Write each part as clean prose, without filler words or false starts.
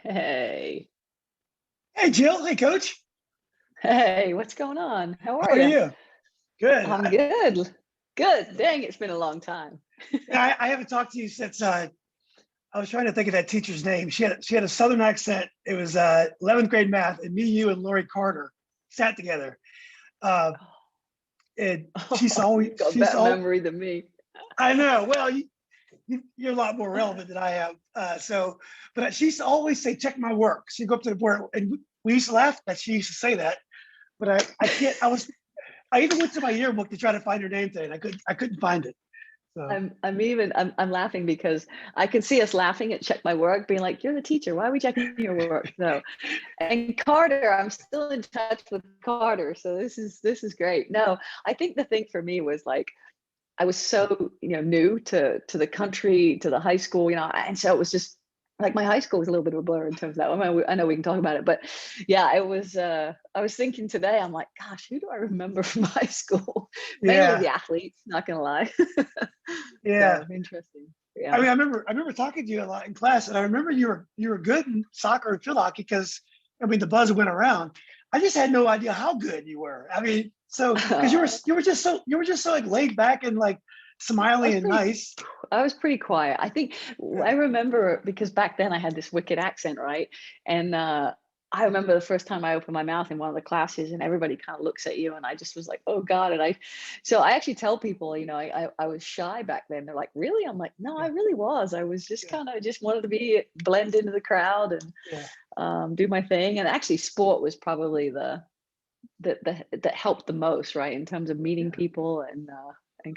Hey, Hey, Jill. Hey, Coach. hey, what's going on? How How are are you? you? Good. I'm good. Good. Dang, it's been a long time. I haven't talked to you since I was trying to think of that teacher's name. She had a Southern accent. It was 11th grade math, and me, you, and Lori Carter sat together. Uh, and she's Oh, always you've got she's better all. memory than me. I know. Well, you're a lot more relevant than I am. But she used to always say, "Check my work." She'd go up to the board, and we used to laugh that she used to say that. But I can't. I even went to my yearbook to try to find her name today, and I couldn't find it. So I'm laughing because I can see us laughing at check my work, being like, "You're the teacher. Why are we checking your work?" No. And Carter, I'm still in touch with Carter, so this is great. No, I think the thing for me was like I was so new to the country, to the high school, and so it was just like my high school was a little bit of a blur in terms of that. I know we can talk about it, but yeah, it was. I was thinking today, I'm like, gosh, who do I remember from high school? Mainly yeah, the athletes, not gonna lie. yeah. So interesting. I Yeah. mean, I remember talking to you a lot in class, and I remember you were good in soccer and field hockey because I mean the buzz went around. I just had no idea how good you were. I mean, so because you were just so like laid back and like I was smiley and pretty nice. I was pretty quiet. I think I Yeah, remember because back then I had this wicked accent, right? And I remember the first time I opened my mouth in one of the classes and everybody kind of looks at you and I just was like, oh God. So I actually tell people, I was shy back then. They're like, really? I'm like, no, I yeah, really was. I was just yeah, kind of just wanted to blend into the crowd and yeah, do my thing. And actually sport was probably that helped the most, right? In terms of meeting yeah. people and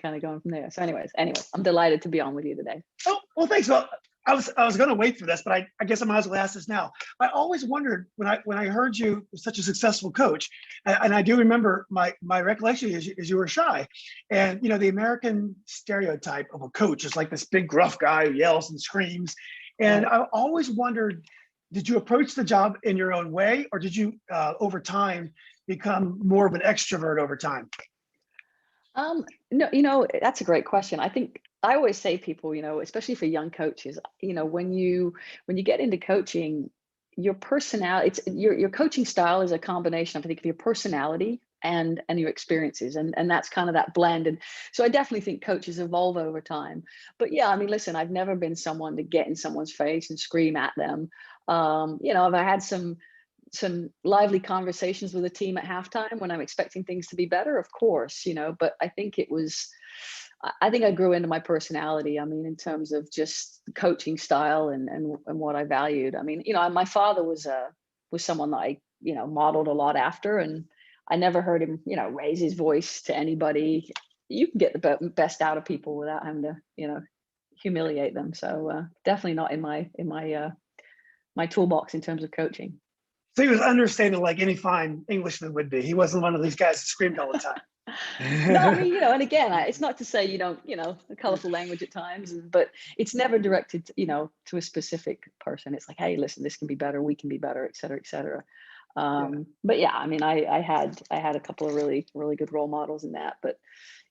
kind of going from there. So anyway, I'm delighted to be on with you today. Oh, well, thanks. Well, I was going to wait for this, but I guess I might as well ask this now. I always wondered when I heard you were such a successful coach, and I do remember my recollection is you were shy, and the American stereotype of a coach is like this big gruff guy who yells and screams, and Right. I always wondered, did you approach the job in your own way, or did you over time become more of an extrovert over time? No, that's a great question. I think I always say people, especially for young coaches, when you get into coaching, your personality, your coaching style is a combination, I think, of your personality and your experiences, and that's kind of that blend. And so I definitely think coaches evolve over time. But yeah, I mean, listen, I've never been someone to get in someone's face and scream at them. Have I had some lively conversations with the team at halftime when I'm expecting things to be better? Of course, but I think I grew into my personality. I mean, in terms of just coaching style and what I valued. I mean, my father was someone that I, modeled a lot after, and I never heard him, raise his voice to anybody. You can get the best out of people without having to, humiliate them. So definitely not in my toolbox in terms of coaching. So he was understanding like any fine Englishman would be. He wasn't one of these guys that screamed all the No, I mean, time. and again, it's not to say you don't, the colorful language at times, but it's never directed, to a specific person. It's like, hey, listen, this can be better, we can be better, et cetera, et cetera. Yeah. But yeah, I mean, I had a couple of really, really good role models in that, but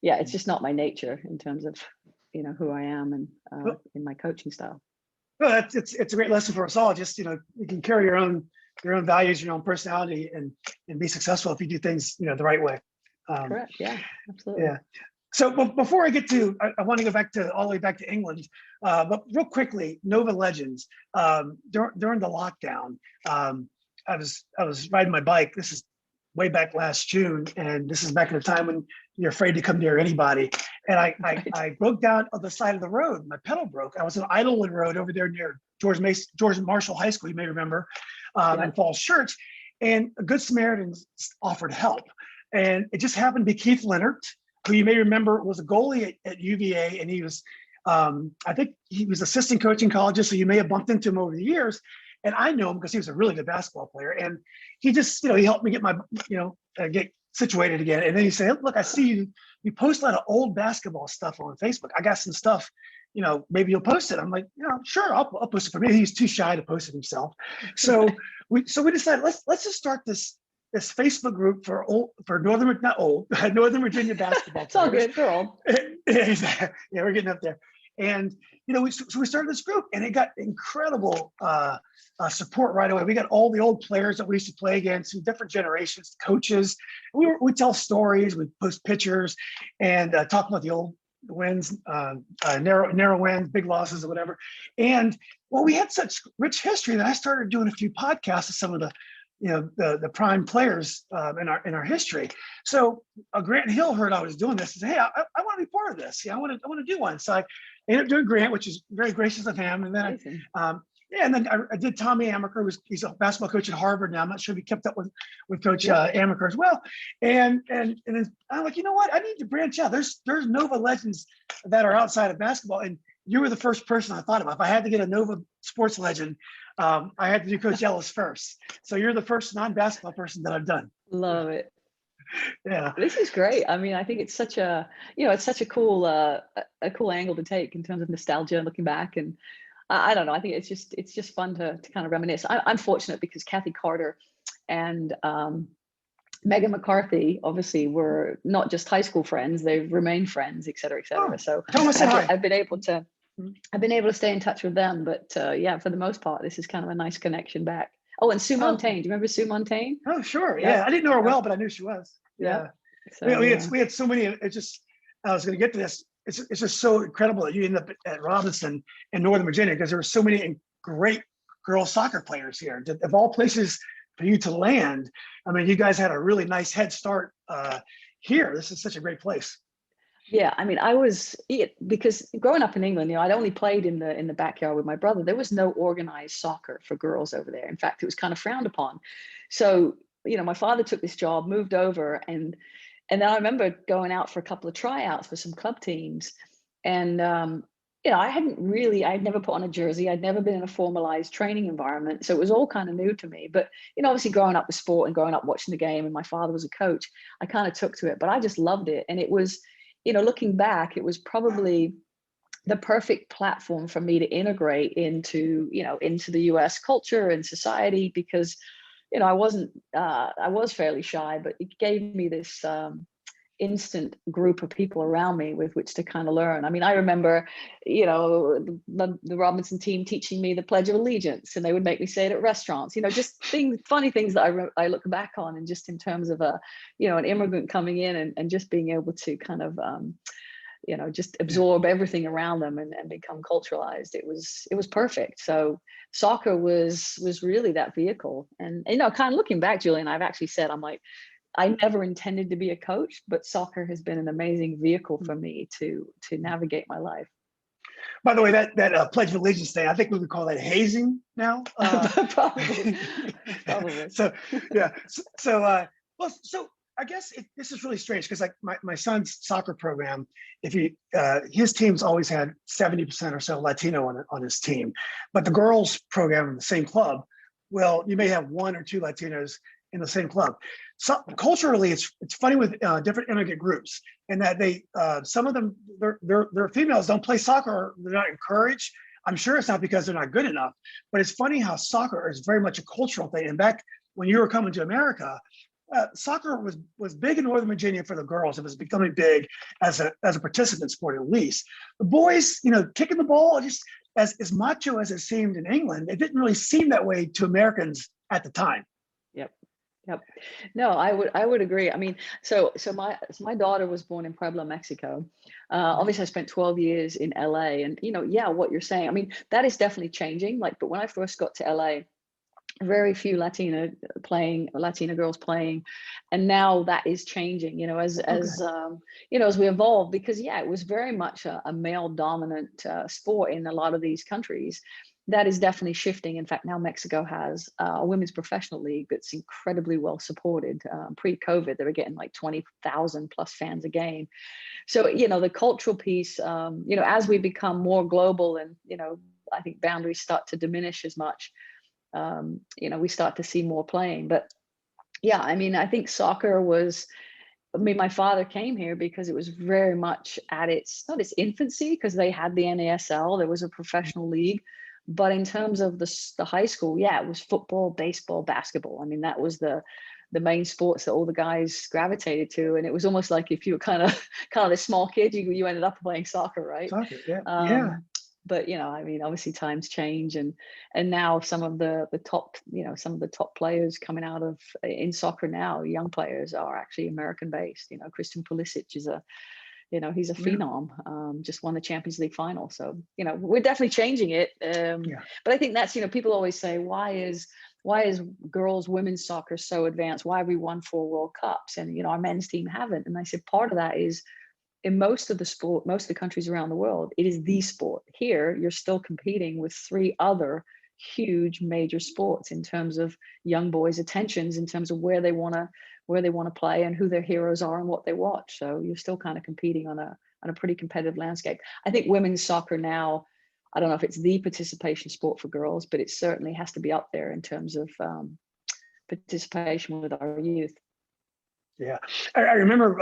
yeah, it's just not my nature in terms of, who I am and Well, in my coaching style. it's a great lesson for us all. Just you can carry your own values, your own personality, and be successful if you do things the right way. Um, Correct. Yeah, absolutely. yeah. So before I get to, I want to go back to all the way back to England, but real quickly, Nova Legends. During the lockdown, I was riding my bike. This is way back last June, and this is back in the time when you're afraid to come near anybody. And I I, Right. I broke down on the side of the road. My pedal broke. I was on Idlewood Road over there near George Marshall High School. You may remember, Yeah. in Falls Church, and a Good Samaritan offered help. And it just happened to be Keith Leonard, who you may remember was a goalie at UVA, and he was, I think he was assistant coaching colleges, so you may have bumped into him over the years. And I know him because he was a really good basketball player, and he just, he helped me get my, get situated again. And then he said, "Look, I see you post a lot of old basketball stuff on Facebook. I got some stuff, maybe you'll post it." I'm like, sure, I'll post it for me. He's too shy to post it himself. So we decided let's just start this Facebook group for Northern Virginia basketball It's all players. good. We're all Yeah, we're getting up there. And so we started this group, and it got incredible support right away. We got all the old players that we used to play against, different generations, coaches. We tell stories, we post pictures, and talk about the old wins, narrow wins, big losses, or whatever. And well, we had such rich history that I started doing a few podcasts of some of the prime players in our history. So Grant Hill heard I was doing this and said, "Hey, I want to be part of this. Yeah, I want to do one." So I ended up doing Grant, which is very gracious of him. And then and then I did Tommy Amaker, he's a basketball coach at Harvard now. I'm not sure if he kept up with Coach Amaker as well. And then I'm like, you know what? I need to branch out. There's Nova legends that are outside of basketball, and you were the first person I thought about. If I had to get a Nova sports legend, I had to do Coach Ellis first. So you're the first non-basketball person that I've done. Love it. Yeah, this is great. I mean, I think it's such a cool angle to take in terms of nostalgia and looking back. And I don't know, I think it's just fun to kind of reminisce. I'm fortunate because Kathy Carter and Megan McCarthy obviously were not just high school friends; they've remained friends, et cetera, et cetera. So I've been able to stay in touch with them. But yeah, for the most part, this is kind of a nice connection back. Oh, and Sue Montaigne. Do you remember Sue Montaigne? Oh, sure. Yeah, I didn't know her well, but I knew she was. Yeah. So, we had so many. I was going to get to this. It's just so incredible that you ended up at Robinson in Northern Virginia, because there were so many great girls soccer players here. Of all places for you to land, I mean, you guys had a really nice head start here. This is such a great place. Yeah, I mean, because growing up in England, I'd only played in the backyard with my brother. There was no organized soccer for girls over there. In fact, it was kind of frowned upon. So, my father took this job, moved over, and then I remember going out for a couple of tryouts for some club teams. And, I'd never put on a jersey. I'd never been in a formalized training environment. So it was all kind of new to me. But, obviously growing up with sport and growing up watching the game, and my father was a coach, I kind of took to it, but I just loved it. And it was, looking back, it was probably the perfect platform for me to integrate into the US culture and society, because, I was fairly shy, but it gave me this instant group of people around me with which to kind of learn. I mean, I remember, the Robinson team teaching me the Pledge of Allegiance, and they would make me say it at restaurants, just funny things that I look back on, and just in terms of an immigrant coming in and just being able to kind of, just absorb everything around them and become culturalized. It was perfect. So soccer was really that vehicle. And, kind of looking back, Julian, I've actually said, I'm like, I never intended to be a coach, but soccer has been an amazing vehicle for me to navigate my life. By the way, that Pledge of Allegiance thing, I think we would call that hazing now. Probably. So yeah. So I guess this is really strange, because like my son's soccer program, his team's always had 70% or so Latino on his team, but the girls program in the same club, well, you may have one or two Latinos in the same club. So culturally, it's funny with different immigrant groups, and that some of them, their females don't play soccer. They're not encouraged. I'm sure it's not because they're not good enough, but it's funny how soccer is very much a cultural thing. And back when you were coming to America, soccer was big in Northern Virginia for the girls. It was becoming big as a participant sport, at least. The boys, kicking the ball, just as macho as it seemed in England, it didn't really seem that way to Americans at the time. Yep. No, I would agree. I mean, so my daughter was born in Puebla, Mexico. Obviously I spent 12 years in LA, and what you're saying, I mean, that is definitely changing. But when I first got to LA, very few Latina girls playing, and now that is changing, as we evolve, because it was very much a male dominant sport in a lot of these countries. That is definitely shifting. In fact, now Mexico has a women's professional league that's incredibly well supported. Pre-COVID, they were getting like 20,000 plus fans a game. So, the cultural piece, as we become more global, and, I think boundaries start to diminish as much, we start to see more playing. But I mean, I think soccer my father came here because it was very much at not its infancy, because they had the NASL, there was a professional league. But in terms of the high school, it was football, baseball, basketball. I mean, that was the the main sports that all the guys gravitated to. And it was almost like if you were kind of this small kid, you ended up playing soccer, right? Soccer, yeah, yeah. But I mean, obviously times change, and now some of the top, some of the top players coming out of in soccer now, young players, are actually American based. Christian Pulisic is he's a phenom. Just won the Champions League final. So we're definitely changing it. But I think that's people always say, why is women's soccer so advanced? Why have we won 4 World Cups and our men's team haven't? And I said part of that is, in most of the countries around the world, it is the sport. Here, you're still competing with 3 other huge major sports in terms of young boys' attentions, in terms of where they want to play and who their heroes are and what they watch. So you're still kind of competing on a pretty competitive landscape. I think women's soccer now, I don't know if it's the participation sport for girls, but it certainly has to be up there in terms of participation with our youth. Yeah, I remember.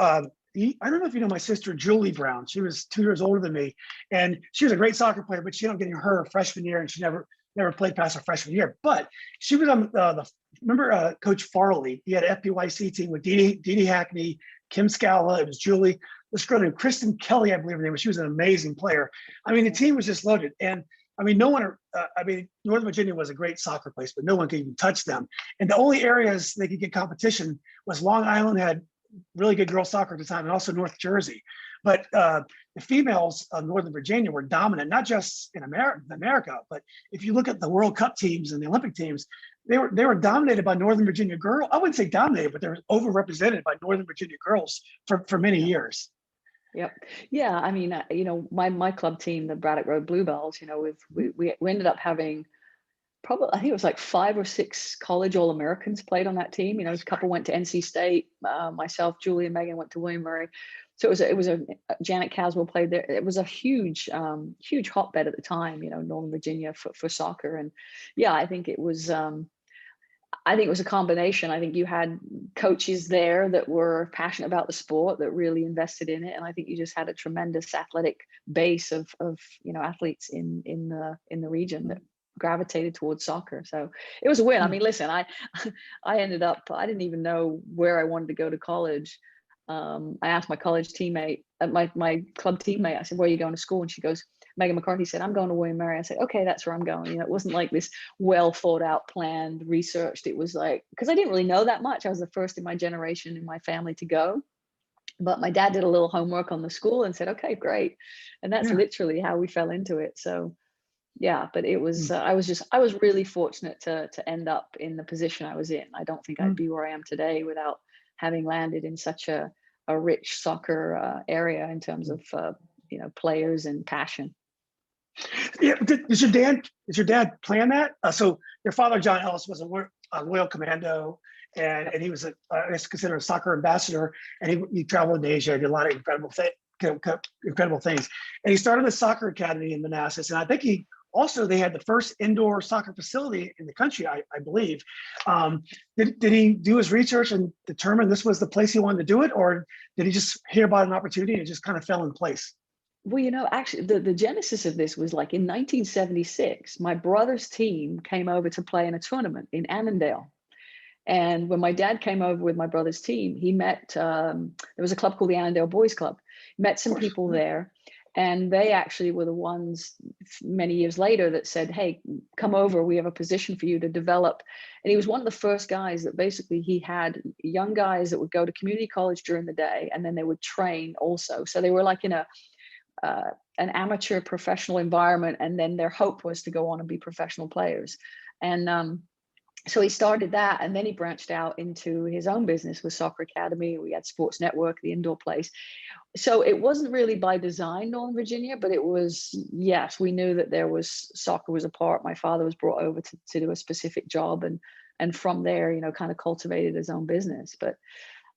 I don't know if you know my sister Julie Brown. She was 2 years older than me, and she was a great soccer player. But she ended up getting her freshman year, and she never played past her freshman year. But she was on remember Coach Farley? He had an FPYC team with Dee Dee Hackney, Kim Scala. It was Julie. This girl named Kristen Kelly, I believe her name was. She was an amazing player. I mean, the team was just loaded, and I mean, Northern Virginia was a great soccer place, but no one could even touch them. And the only areas they could get competition was Long Island had really good girls soccer at the time, and also North Jersey. But the females of Northern Virginia were dominant, not just in America, but if you look at the World Cup teams and the Olympic teams, they were dominated by Northern Virginia girls. I wouldn't say dominated, but they were overrepresented by Northern Virginia girls for many years. Yep. Yeah. I mean, my club team, the Braddock Road Bluebells, we ended up having probably, I think it was like 5 or 6 college All-Americans played on that team. A couple went to NC State. Myself, Julie, and Megan went to William Murray. So it was a Janet Caswell played there. It was a huge hotbed at the time, Northern Virginia for soccer. And yeah, I think it was a combination. I think you had coaches there that were passionate about the sport, that really invested in it, and I think you just had a tremendous athletic base of athletes in the region that gravitated towards soccer. So it was a win. I mean, listen, I ended up, I didn't even know where I wanted to go to college. I asked my college teammate, my club teammate, I said, where are you going to school? And she goes, Megan McCarthy said, I'm going to William Murray. I said, okay, that's where I'm going. It wasn't like this well thought out, planned, researched. It was like, because I didn't really know that much. I was the first in my generation in my family to go. But my dad did a little homework on the school and said, okay, great. And that's literally how we fell into it. So yeah, but it was, I was really fortunate to end up in the position I was in. I don't think I'd be where I am today without having landed in such a rich soccer area in terms of, players and passion. Yeah, is your dad plan that? So your father, John Ellis, was a loyal commando, and he was considered a soccer ambassador, and he traveled in Asia, did a lot of incredible things. And he started a soccer academy in Manassas, and I think they had the first indoor soccer facility in the country, I believe. Did he do his research and determine this was the place he wanted to do it, or did he just hear about an opportunity and it just kind of fell in place? Well, actually, the genesis of this was like in 1976, my brother's team came over to play in a tournament in Annandale. And when my dad came over with my brother's team, he met, there was a club called the Annandale Boys Club, met some people there. And they actually were the ones many years later that said, hey, come over, we have a position for you to develop. And he was one of the first guys that basically he had young guys that would go to community college during the day, and then they would train also. So they were like in an amateur professional environment, and then their hope was to go on and be professional players. And so he started that, and then he branched out into his own business with Soccer Academy. We had Sports Network, the indoor place. So it wasn't really by design, Northern Virginia, but it was, yes, we knew that soccer was a part. My father was brought over to do a specific job, and from there, kind of cultivated his own business. But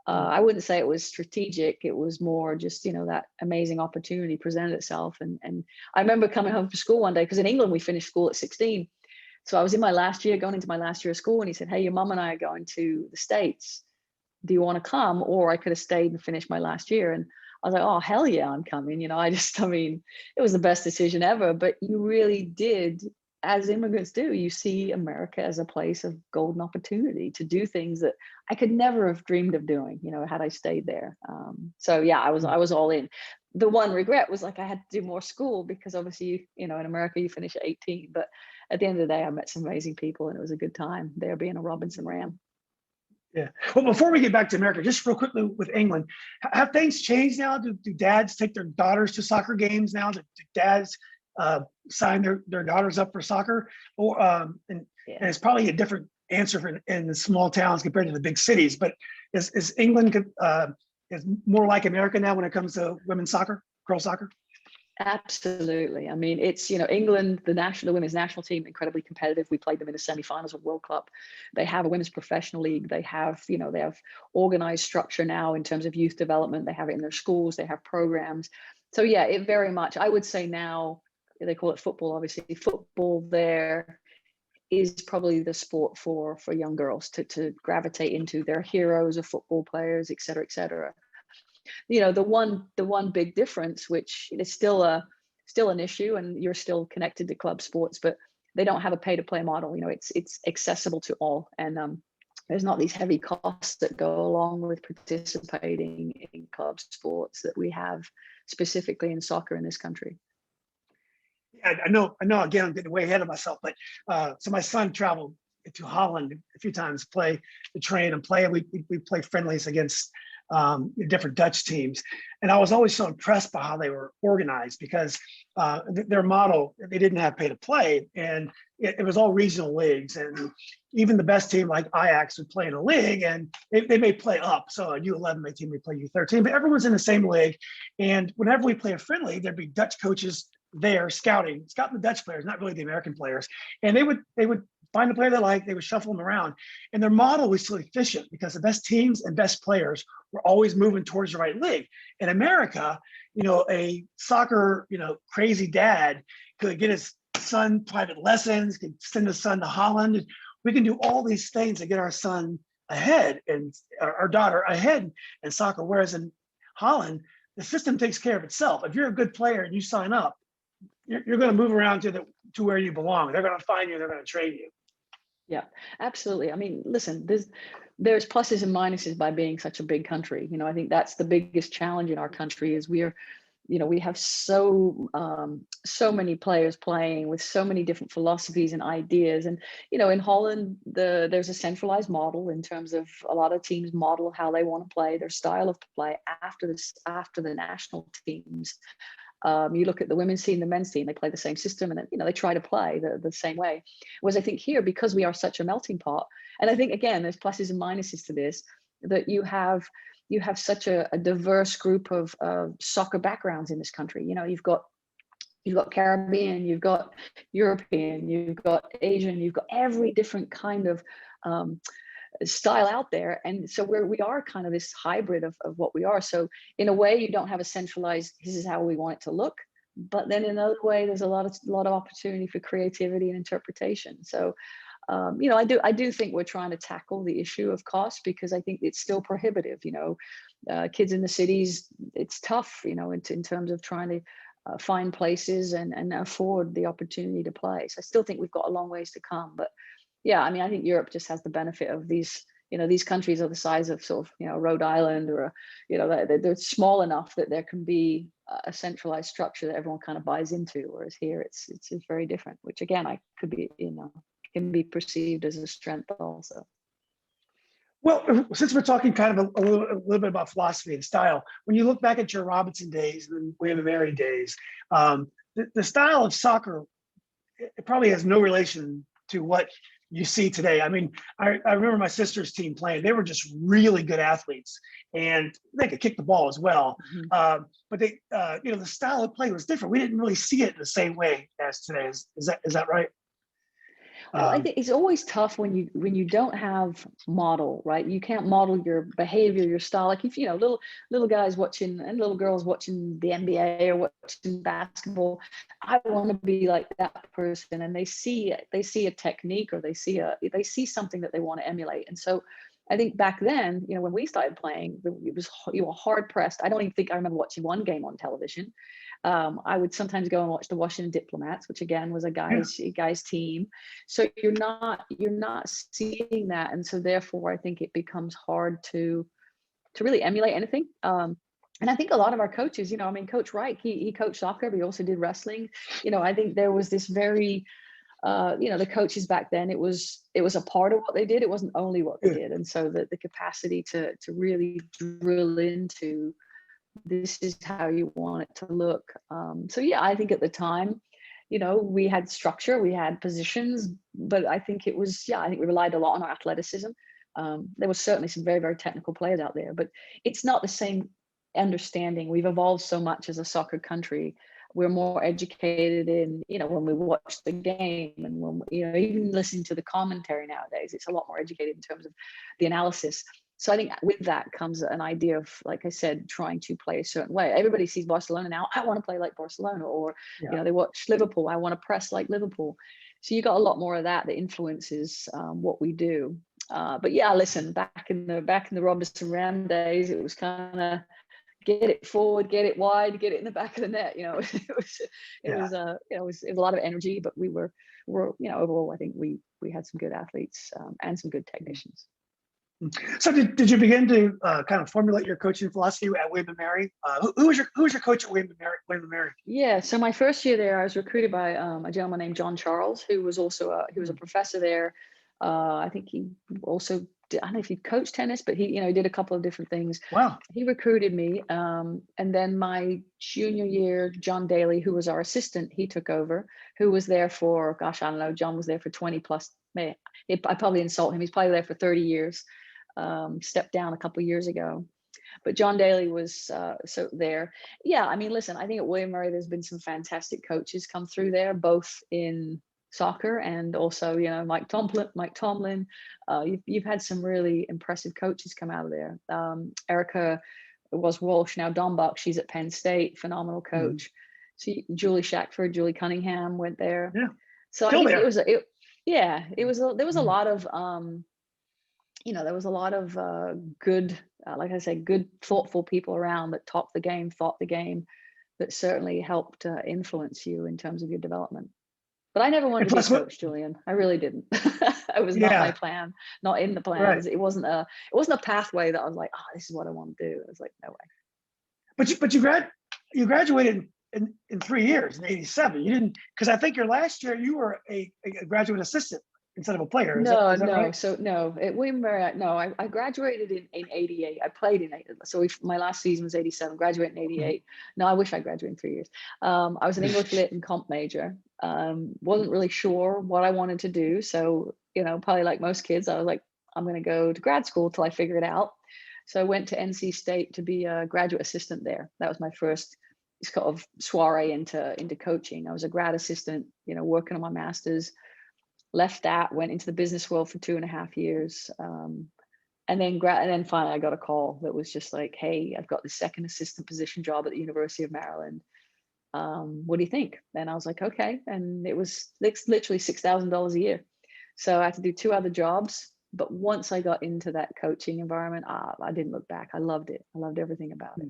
I wouldn't say it was strategic. It was more just, that amazing opportunity presented itself. And I remember coming home from school one day, because in England, we finished school at 16. So I was in my last year, going into my last year of school, and he said, hey, your mom and I are going to the States. Do you want to come? Or I could have stayed and finished my last year. And I was like, oh, hell yeah, I'm coming. It was the best decision ever. But you really did as immigrants do, you see America as a place of golden opportunity to do things that I could never have dreamed of doing, had I stayed there. So yeah, I was all in. The one regret was like I had to do more school because obviously, in America you finish at 18. But at the end of the day, I met some amazing people and it was a good time there being a Robinson Ram. Yeah. Well, before we get back to America, just real quickly with England, have things changed now? Do dads take their daughters to soccer games now? Do dads sign their daughters up for soccer? Or and it's probably a different answer in the small towns compared to the big cities. But is England is more like America now when it comes to women's soccer, girls soccer? Absolutely. I mean, it's, England, the women's national team, incredibly competitive. We played them in the semifinals of World Cup. They have a women's professional league. They have, they have organized structure now in terms of youth development. They have it in their schools. They have programs. So yeah, it very much, I would say now, they call it football, obviously. Football there is probably the sport for young girls to gravitate into. Their heroes of football players, et cetera, et cetera. The one big difference, which is still an issue, and you're still connected to club sports, but they don't have a pay to play model. It's accessible to all, and there's not these heavy costs that go along with participating in club sports that we have specifically in soccer in this country. Yeah, I know. Again, I'm getting way ahead of myself, but so my son traveled to Holland a few times to train and play. We play friendlies against different Dutch teams. And I was always so impressed by how they were organized because their model, they didn't have pay to play, and it was all regional leagues. And even the best team like Ajax would play in a league and they may play up. So a U11 team may play U13, but everyone's in the same league. And whenever we play a friendly, there'd be Dutch coaches there scouting the Dutch players, not really the American players. And they would find a player they like, they would shuffle them around. And their model was so efficient because the best teams and best players were always moving towards the right league. In America, a soccer, crazy dad could get his son private lessons, could send his son to Holland. We can do all these things to get our son ahead and our daughter ahead in soccer. Whereas in Holland, the system takes care of itself. If you're a good player and you sign up, you're going to move around to where you belong. They're going to find you. They're going to train you. Yeah, absolutely. I mean, listen, there's pluses and minuses by being such a big country. I think that's the biggest challenge in our country is we have so many players playing with so many different philosophies and ideas. And, in Holland, there's a centralized model in terms of a lot of teams model how they want to play, their style of play after the national teams. You look at the women's team, the men's team, they play the same system, and then, they try to play the same way. Whereas I think here, because we are such a melting pot, and I think, again, there's pluses and minuses to this, that you have such a diverse group of soccer backgrounds in this country. You've got Caribbean, you've got European, you've got Asian, you've got every different kind of style out there. And so we are kind of this hybrid of what we are. So in a way, you don't have a centralized, this is how we want it to look. But then in another way, there's a lot of opportunity for creativity and interpretation. So, I do think we're trying to tackle the issue of cost because I think it's still prohibitive. Kids in the cities, it's tough, in terms of trying to find places and afford the opportunity to play. So I still think we've got a long ways to come. But yeah, I mean, I think Europe just has the benefit of these, these countries are the size of sort of, Rhode Island or, they're small enough that there can be a centralized structure that everyone kind of buys into. Whereas here it's very different, which again, can be perceived as a strength also. Well, since we're talking kind of a little bit about philosophy and style, when you look back at your Robinson days and William & Mary days, the style of soccer, it probably has no relation to what you see today. I mean, I remember my sister's team playing. They were just really good athletes, and they could kick the ball as well. Mm-hmm. But they, the style of play was different. We didn't really see it the same way as today. Is that right? Well, I think it's always tough when you don't have model, right? You can't model your behavior, your style. Like if little guys watching and little girls watching the NBA or watching basketball, I want to be like that person, and they see a technique or they see something that they want to emulate. And so I think back then, when we started playing, you were hard pressed. I don't even think I remember watching one game on television. I would sometimes go and watch the Washington Diplomats, which again was a guys team. So you're not seeing that, and so therefore I think it becomes hard to really emulate anything. And I think a lot of our coaches, I mean, Coach Reich, he coached soccer, but he also did wrestling. I think there was this very, the coaches back then, it was a part of what they did. It wasn't only what they did. And so the capacity to really drill into this is how you want it to look. So yeah, I think at the time, we had structure, we had positions, but I think it was, I think we relied a lot on our athleticism. There was certainly some very, very technical players out there, but it's not the same understanding. We've evolved so much as a soccer country. We're more educated in, when we watch the game, and when, even listening to the commentary nowadays, it's a lot more educated in terms of the analysis. So I think with that comes an idea of, like I said, trying to play a certain way. Everybody sees Barcelona now, I want to play like Barcelona, or, they watch Liverpool, I want to press like Liverpool. So you got a lot more of that influences what we do. But yeah, listen, back in the Robertson Ram days, it was kind of get it forward, get it wide, get it in the back of the net. It was a lot of energy, but we're overall, I think we had some good athletes and some good technicians. So did you begin to kind of formulate your coaching philosophy at William & Mary? Who was your coach at William & Mary? Yeah, so my first year there, I was recruited by a gentleman named John Charles, who was also a professor there. I think he also I don't know if he coached tennis, but he did a couple of different things. Wow. He recruited me, and then my junior year, John Daly, who was our assistant, he took over. Who was there for, gosh, I don't know. John was there for 20 plus. I probably insult him. He's probably there for 30 years. Stepped down a couple of years ago, but John Daly was so there. Yeah, I mean, listen, I think at William Murray there's been some fantastic coaches come through there, both in soccer and also, Mike Tomlin. You've had some really impressive coaches come out of there. Erica was Walsh, now Dombuck. She's at Penn State, phenomenal coach. So Julie Shackford, Julie Cunningham went there. Yeah. So Still I think there. there was a lot of there was a lot of good, like I said, good, thoughtful people around that thought the game, that certainly helped influence you in terms of your development. But I never wanted to be a coach, Julian. I really didn't. It was not my plan, not in the plans. Right. It wasn't a pathway that I was like, oh, this is what I want to do. I was like, no way. But you graduated in 3 years, in '87. You didn't, because I think your last year you were a graduate assistant instead of a player. Is that right? So no, at William Murray, no, I graduated in '88. I played in my last season was '87, graduated in '88. No, I wish I graduated in 3 years. I was an English Lit and Comp major. Wasn't really sure what I wanted to do. So, probably like most kids, I was like, I'm going to go to grad school till I figure it out. So I went to NC State to be a graduate assistant there. That was my first kind of soiree into coaching. I was a grad assistant, working on my master's. Left that, went into the business world for 2.5 years. And then finally I got a call that was just like, hey, I've got the second assistant position job at the University of Maryland. What do you think? And I was like, okay. And it was literally $6,000 a year. So I had to do 2 other jobs. But once I got into that coaching environment, I didn't look back. I loved it. I loved everything about it.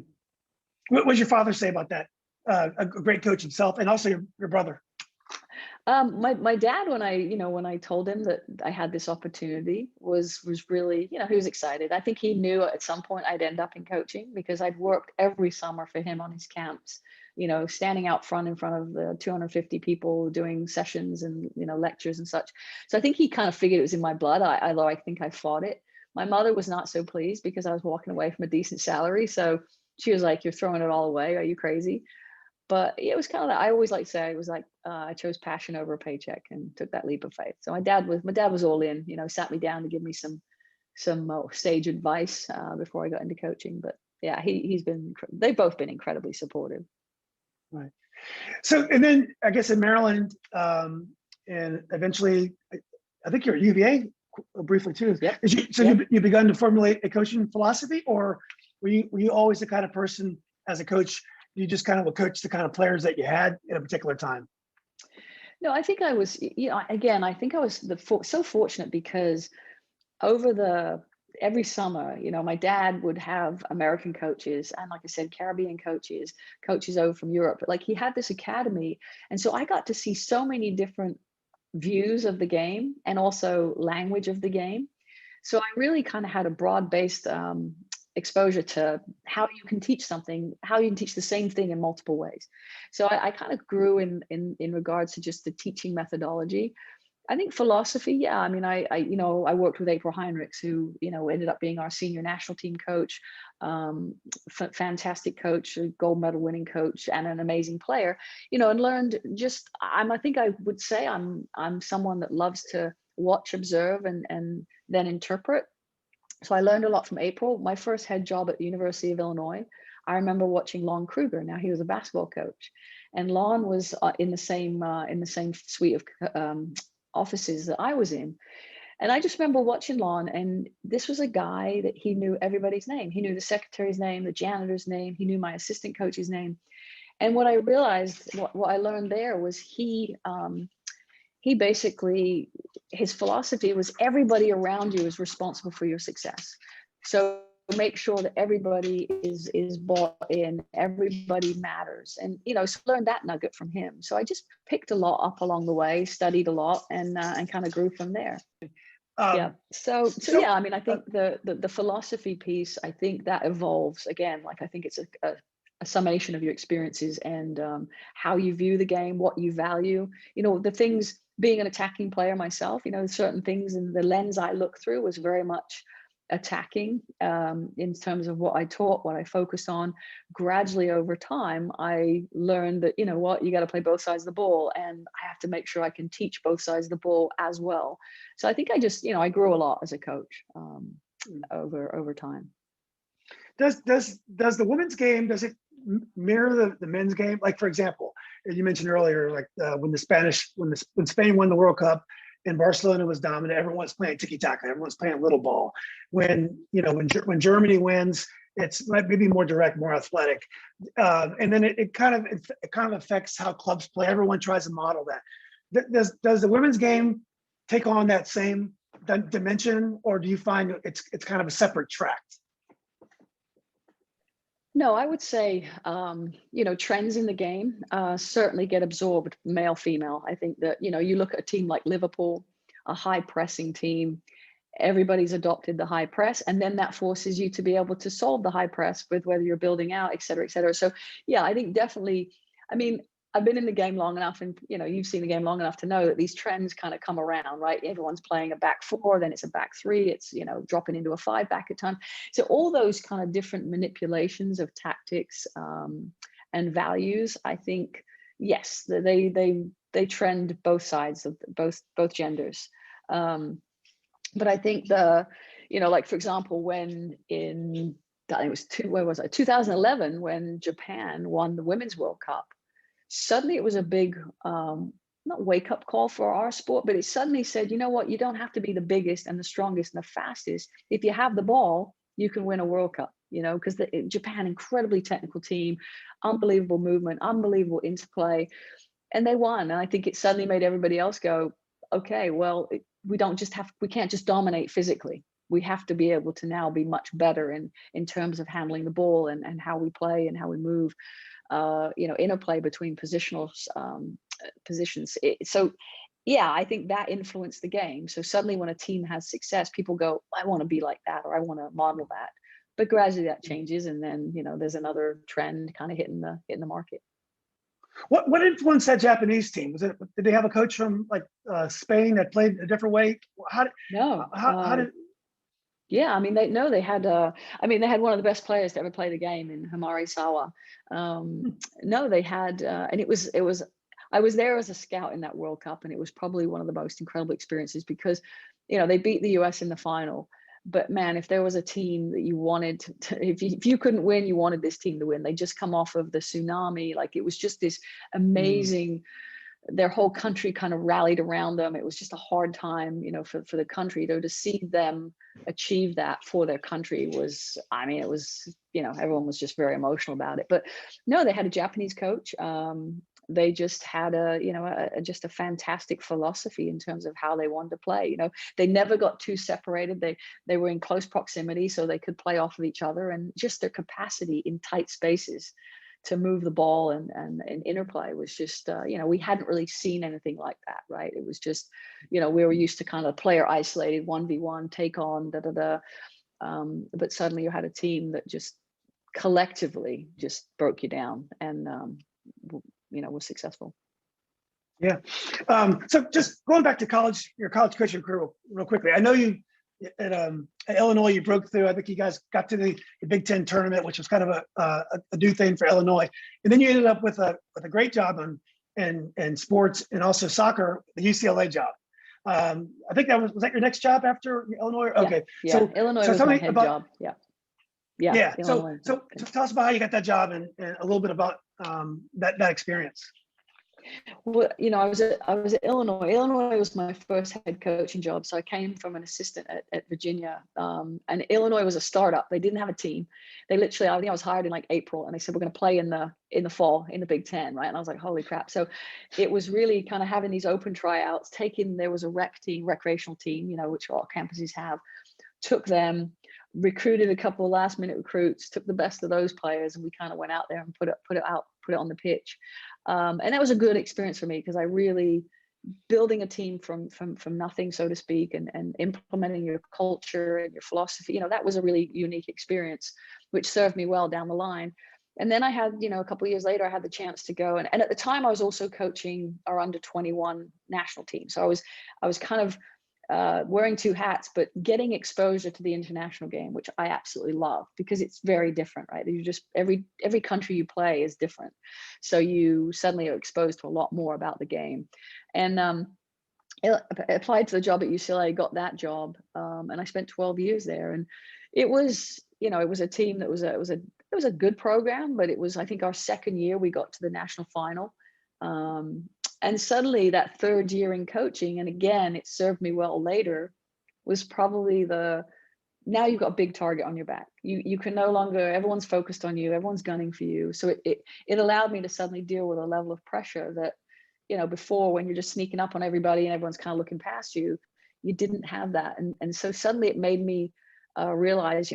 What did your father say about that? A great coach himself, and also your brother. My dad, when I told him that I had this opportunity, was really, he was excited. I think he knew at some point I'd end up in coaching, because I'd worked every summer for him on his camps, standing out front in front of the 250 people doing sessions and, lectures and such. So I think he kind of figured it was in my blood, although I think I fought it. My mother was not so pleased because I was walking away from a decent salary. So she was like, you're throwing it all away. Are you crazy? But it was kind of, I always like to say, it was like, I chose passion over a paycheck and took that leap of faith. So my dad was all in, sat me down to give me some sage advice before I got into coaching. But yeah, they've both been incredibly supportive. Right. So, and then I guess in Maryland, and eventually, I think you're at UVA briefly too. Yeah. You begun to formulate a coaching philosophy, or were you always the kind of person as a coach, you just kind of would coach the kind of players that you had at a particular time? No, I think I was, again, I think I was so fortunate, because over the every summer, my dad would have American coaches and, like I said, Caribbean coaches over from Europe. But like, he had this academy. And so I got to see so many different views of the game and also language of the game. So I really kind of had a broad-based exposure to how you can teach something, how you can teach the same thing in multiple ways. So I kind of grew in regards to just the teaching methodology. I think philosophy, yeah. I mean, I worked with April Heinrichs, who, ended up being our senior national team coach, fantastic coach, a gold medal winning coach, and an amazing player, and learned just, I think I would say I'm someone that loves to watch, observe, and then interpret. So I learned a lot from April. My first head job at the University of Illinois, I remember watching Lon Kruger. Now, he was a basketball coach, and Lon was in the same suite of offices that I was in. And I just remember watching Lon, and this was a guy that he knew everybody's name. He knew the secretary's name, the janitor's name. He knew my assistant coach's name. And what I realized, what I learned there was he basically, his philosophy was everybody around you is responsible for your success. So make sure that everybody is bought in, everybody matters. And, so learned that nugget from him. So I just picked a lot up along the way, studied a lot, and kind of grew from there. Yeah. So yeah, I mean, I think the philosophy piece, I think that evolves again. Like, I think it's a summation of your experiences and how you view the game, what you value, the things. Being an attacking player myself, certain things in the lens I look through was very much attacking in terms of what I taught, what I focused on. Gradually over time, I learned that, you got to play both sides of the ball, and I have to make sure I can teach both sides of the ball as well. So I think I just, I grew a lot as a coach over time. Does the women's game, does it mirror the men's game? Like, for example, you mentioned earlier, like when Spain won the World Cup and Barcelona was dominant, everyone's playing tiki-taka, everyone's playing little ball. When Germany wins, it's maybe more direct, more athletic, and then it kind of affects how clubs play. Everyone tries to model that. Does the women's game take on that same dimension, or do you find it's kind of a separate track? No, I would say, trends in the game certainly get absorbed, male, female. I think that, you look at a team like Liverpool, a high pressing team, everybody's adopted the high press, and then that forces you to be able to solve the high press with whether you're building out, et cetera, et cetera. So yeah, I think definitely, I mean, I've been in the game long enough, and you've seen the game long enough to know that these trends kind of come around, right? Everyone's playing a back four, then it's a back three, it's dropping into a five back at time. So all those kind of different manipulations of tactics and values, I think, yes, they trend both sides of both genders. But I think like, for example, when in, I think it was 2011, when Japan won the Women's World Cup. Suddenly it was a big, not wake up call for our sport, but it suddenly said, you know what, you don't have to be the biggest and the strongest and the fastest. If you have the ball, you can win a World Cup, because Japan, incredibly technical team, unbelievable movement, unbelievable interplay, and they won. And I think it suddenly made everybody else go, okay, well, we can't just dominate physically. We have to be able to now be much better in terms of handling the ball and how we play and how we move. Interplay between positions. So yeah, I think that influenced the game. So suddenly when a team has success, people go, I want to be like that, or I want to model that. But gradually that changes, and then there's another trend kind of hitting the market. What influenced that Japanese team? Did they have a coach from like Spain that played a different way? How did? Yeah, I mean, they had one of the best players to ever play the game in Hamari Sawa. No, they had, and it was, I was there as a scout in that World Cup, and it was probably one of the most incredible experiences because, they beat the US in the final. But man, if there was a team that you wanted to, if you couldn't win, you wanted this team to win. They just come off of the tsunami. Like, it was just this amazing, their whole country kind of rallied around them. It was just a hard time, for the country, to see them achieve that for their country was, I mean, it was, everyone was just very emotional about it. But no, they had a Japanese coach, they just had just a fantastic philosophy in terms of how they wanted to play. They never got too separated. They were in close proximity, so they could play off of each other, and just their capacity in tight spaces to move the ball and interplay was just, we hadn't really seen anything like that, right? It was just, we were used to kind of player isolated, 1v1, take on, but suddenly you had a team that just collectively just broke you down and, was successful. Yeah. So just going back to college, your college coaching career real quickly. I know you at Illinois, you broke through. I think you guys got to the Big Ten tournament, which was kind of a new thing for Illinois. And then you ended up with a great job in sports and also soccer, the UCLA job. I think was that your next job after Illinois? Okay. Yeah. So Illinois was my head job. Yeah. Yeah. So tell us about how you got that job and a little bit about that experience. Well, I was at Illinois. Illinois was my first head coaching job. So I came from an assistant at Virginia, and Illinois was a startup. They didn't have a team. They literally, I think I was hired in like April, and they said, we're going to play in the fall in the Big Ten, right? And I was like, holy crap. So it was really kind of having these open tryouts, there was a recreational team, which all campuses have, took them, recruited a couple of last minute recruits, took the best of those players, and we kind of went out there and put it on the pitch. And that was a good experience for me, because I really, building a team from nothing, so to speak, and implementing your culture and your philosophy, that was a really unique experience, which served me well down the line. And then I had, a couple of years later, I had the chance to go. And at the time I was also coaching our under 21 national team. So I was kind of wearing two hats, but getting exposure to the international game, which I absolutely love, because it's very different, right? You just, every country you play is different. So you suddenly are exposed to a lot more about the game. And I applied to the job at UCLA, got that job, and I spent 12 years there. And it was, it was a team that it was a good program, but it was, I think, our second year we got to the national final. And suddenly that third year in coaching, and again, it served me well later, was probably now you've got a big target on your back. You can no longer, everyone's focused on you, everyone's gunning for you. So it allowed me to suddenly deal with a level of pressure that, before, when you're just sneaking up on everybody and everyone's kind of looking past you, you didn't have that. And so suddenly it made me realize,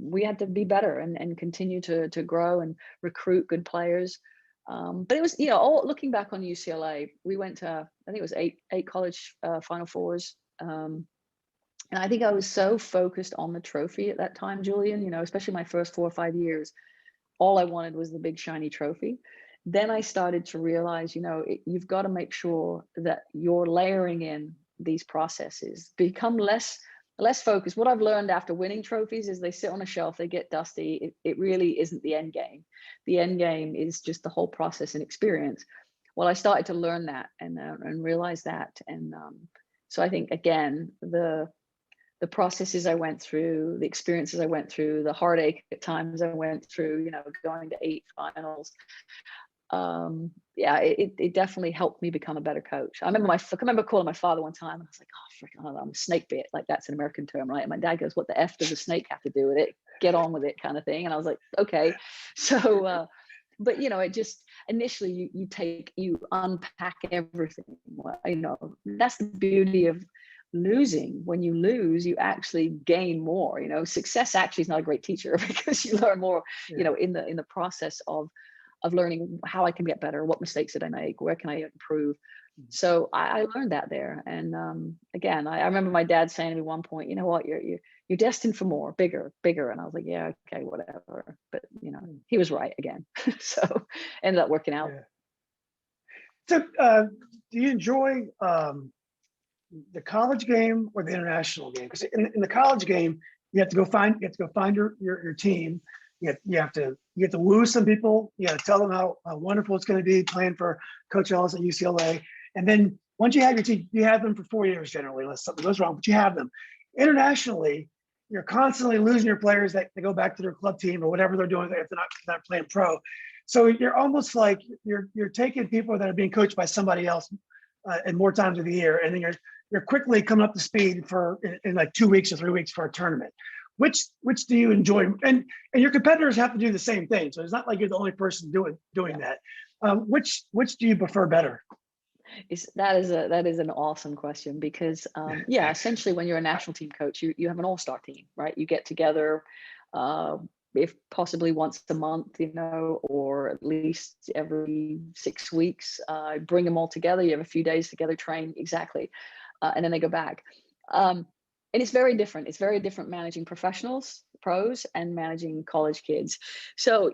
we had to be better and continue to grow and recruit good players. But it was, looking back on UCLA, we went to, I think it was eight college Final Fours. And I think I was so focused on the trophy at that time, Julian, especially my first 4 or 5 years, all I wanted was the big shiny trophy. Then I started to realize, you've got to make sure that you're layering in these processes, become less focused. What I've learned after winning trophies is they sit on a shelf, they get dusty. It really isn't the end game. The end game is just the whole process and experience. Well, I started to learn that and realize that. And so I think, again, the processes I went through, the experiences I went through, the heartache at times I went through, going to 8 finals. It definitely helped me become a better coach. I remember calling my father one time, and I was like, oh, freaking, I'm a snake bit. Like, that's an American term, right? And my dad goes, what the F does a snake have to do with it? Get on with it, kind of thing. And I was like, okay. So, but it just, initially you unpack everything. That's the beauty of losing. When you lose, you actually gain more. Success actually is not a great teacher, because you learn more, in the process of learning how I can get better, what mistakes did I make, where can I improve. So I learned that there. And again, I remember my dad saying to me one point, you know what, you're destined for more, bigger. And I was like, yeah, okay, whatever. But he was right again. So ended up working out. Yeah. So do you enjoy the college game or the international game? Because in the college game, you have to go find your team. You have to woo some people. You got to tell them how wonderful it's going to be playing for Coach Ellis at UCLA. And then once you have your team, you have them for 4 years generally, unless something goes wrong, but you have them. Internationally, you're constantly losing your players that they go back to their club team or whatever they're doing if they're not playing pro. So you're almost like you're taking people that are being coached by somebody else and more times of the year, and then you're quickly coming up to speed in like 2 weeks or 3 weeks for a tournament. Which do you enjoy? And your competitors have to do the same thing. So it's not like you're the only person doing that. Which do you prefer better? That is an awesome question because yeah, essentially when you're a national team coach, you have an all-star team, right? You get together uh, if possibly once a month, or at least every 6 weeks. Bring them all together. You have a few days together, train exactly, and then they go back. And it's very different. It's very different managing professionals, pros, and managing college kids. So,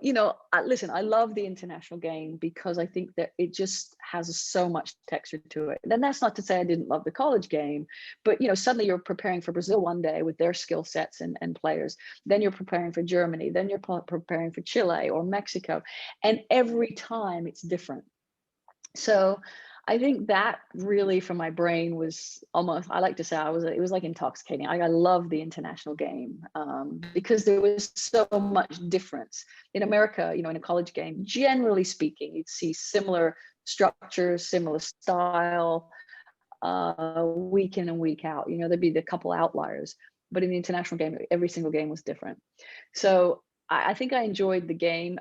listen, I love the international game because I think that it just has so much texture to it. And that's not to say I didn't love the college game, but, suddenly you're preparing for Brazil one day with their skill sets and players. Then you're preparing for Germany. Then you're preparing for Chile or Mexico. And every time it's different. So I think that really for my brain was almost, I like to say it was like intoxicating. I love the international game because there was so much difference. In America, in a college game, generally speaking, you'd see similar structures, similar style, week in and week out. There'd be the couple outliers, but in the international game, every single game was different. So I think I enjoyed the game.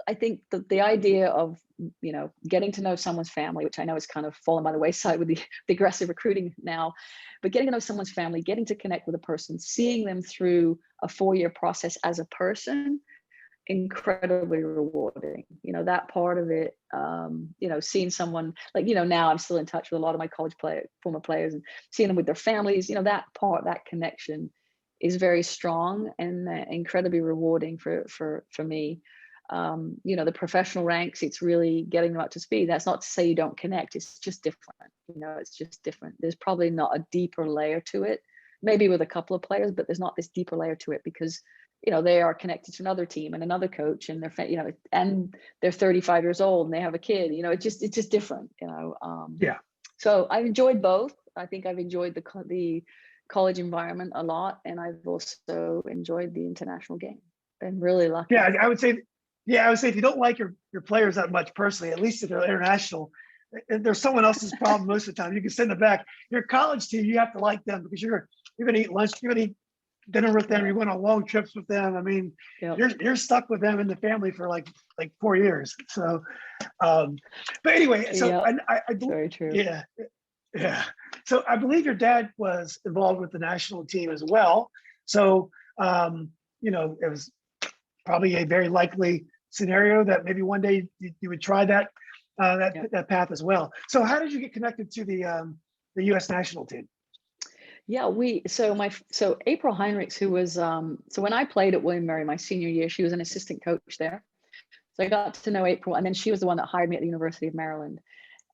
I think that the idea of, getting to know someone's family, which I know is kind of fallen by the wayside with the aggressive recruiting now, but getting to know someone's family, getting to connect with a person, seeing them through a 4-year process as a person, incredibly rewarding. That part of it, seeing someone like, now I'm still in touch with a lot of my former players, and seeing them with their families, that part, that connection is very strong and incredibly rewarding for me. The professional ranks, it's really getting them up to speed. That's not to say you don't connect. It's just different. It's just different. There's probably not a deeper layer to it, maybe with a couple of players, but there's not this deeper layer to it because, they are connected to another team and another coach, and and they're 35 years old and they have a kid. It's just different. Yeah. So I've enjoyed both. I think I've enjoyed the college environment a lot, and I've also enjoyed the international game. Been really lucky. Yeah, I would say if you don't like your players that much personally, at least if they're international, there's someone else's problem most of the time. You can send them back. Your college team, you have to like them because you're gonna eat lunch, you're gonna eat dinner with them, you went on long trips with them. I mean, you're stuck with them in the family for like 4 years. So but anyway, so I very true. Yeah. So I believe your dad was involved with the national team as well. So it was probably a very likely scenario that maybe one day you would try that path as well. So how did you get connected to the U.S. national team? Yeah, so April Heinrichs, who was so when I played at William Mary my senior year, she was an assistant coach there. So I got to know April, and then she was the one that hired me at the University of Maryland.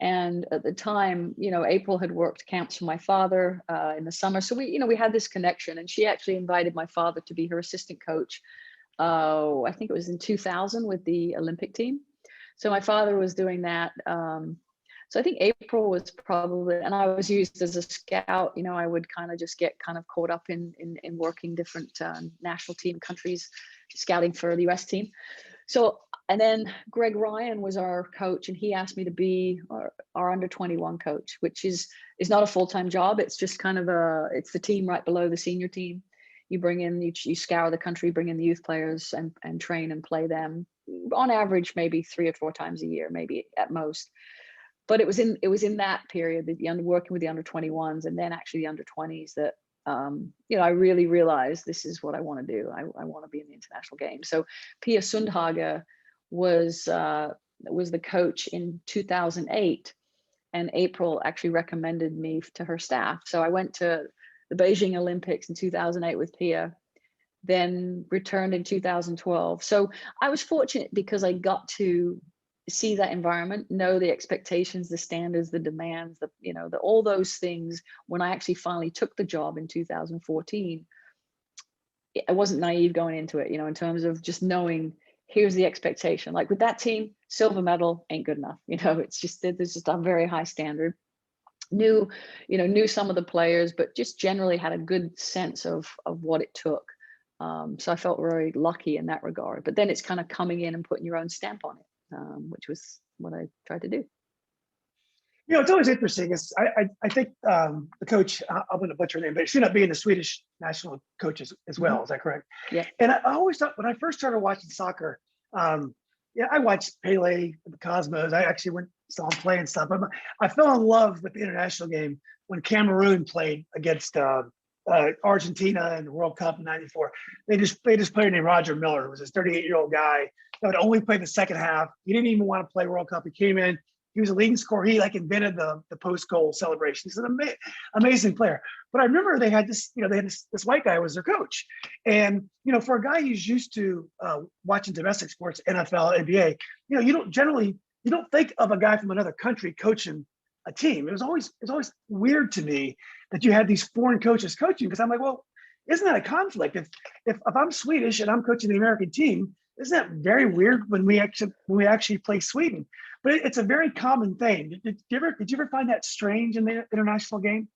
And at the time, April had worked camps for my father in the summer. So we had this connection, and she actually invited my father to be her assistant coach. I think it was in 2000 with the Olympic team. So my father was doing that. So I think April was probably, and I was used as a scout. I would kind of just get kind of caught up in working different national team countries, scouting for the US team. So, and then Greg Ryan was our coach, and he asked me to be our under 21 coach, which is not a full-time job. It's just kind of it's the team right below the senior team. You bring in, you scour the country, bring in the youth players and train and play them on average, maybe 3 or 4 times a year, maybe at most. But it was in that period, working with the under 21s and then actually the under 20s that, I really realized this is what I want to do. I want to be in the international game. So Pia Sundhage was the coach in 2008, and April actually recommended me to her staff. So I went to the Beijing Olympics in 2008 with Pia, then returned in 2012. So I was fortunate because I got to see that environment, know the expectations, the standards, the demands, all those things. When I actually finally took the job in 2014, I wasn't naive going into it, in terms of just knowing here's the expectation. Like with that team, silver medal ain't good enough. It's just, there's just a very high standard. Knew some of the players, but just generally had a good sense of what it took. So I felt very lucky in that regard. But then it's kind of coming in and putting your own stamp on it, which was what I tried to do. It's always interesting. I think the coach, I'm going to butcher her name, but she ended up being the Swedish national coach as well. Mm-hmm. Is that correct? Yeah. And I always thought when I first started watching soccer, Yeah, I watched Pele at the Cosmos. I actually went saw him play and stuff. I fell in love with the international game when Cameroon played against Argentina in the World Cup in '94. They just played a player named Roger Miller, who was this 38-year-old guy that would only play the second half. He didn't even want to play World Cup. He came in. He was a leading scorer. He like invented the post-goal celebration. He's an amazing player. But I remember they had this, they had this white guy was their coach. And, for a guy who's used to watching domestic sports, NFL, NBA, you don't think of a guy from another country coaching a team. It was always weird to me that you had these foreign coaches coaching, because I'm like, well, isn't that a conflict? If I'm Swedish and I'm coaching the American team, isn't that very weird when we actually play Sweden? But it's a very common thing. Did you ever find that strange in the international game?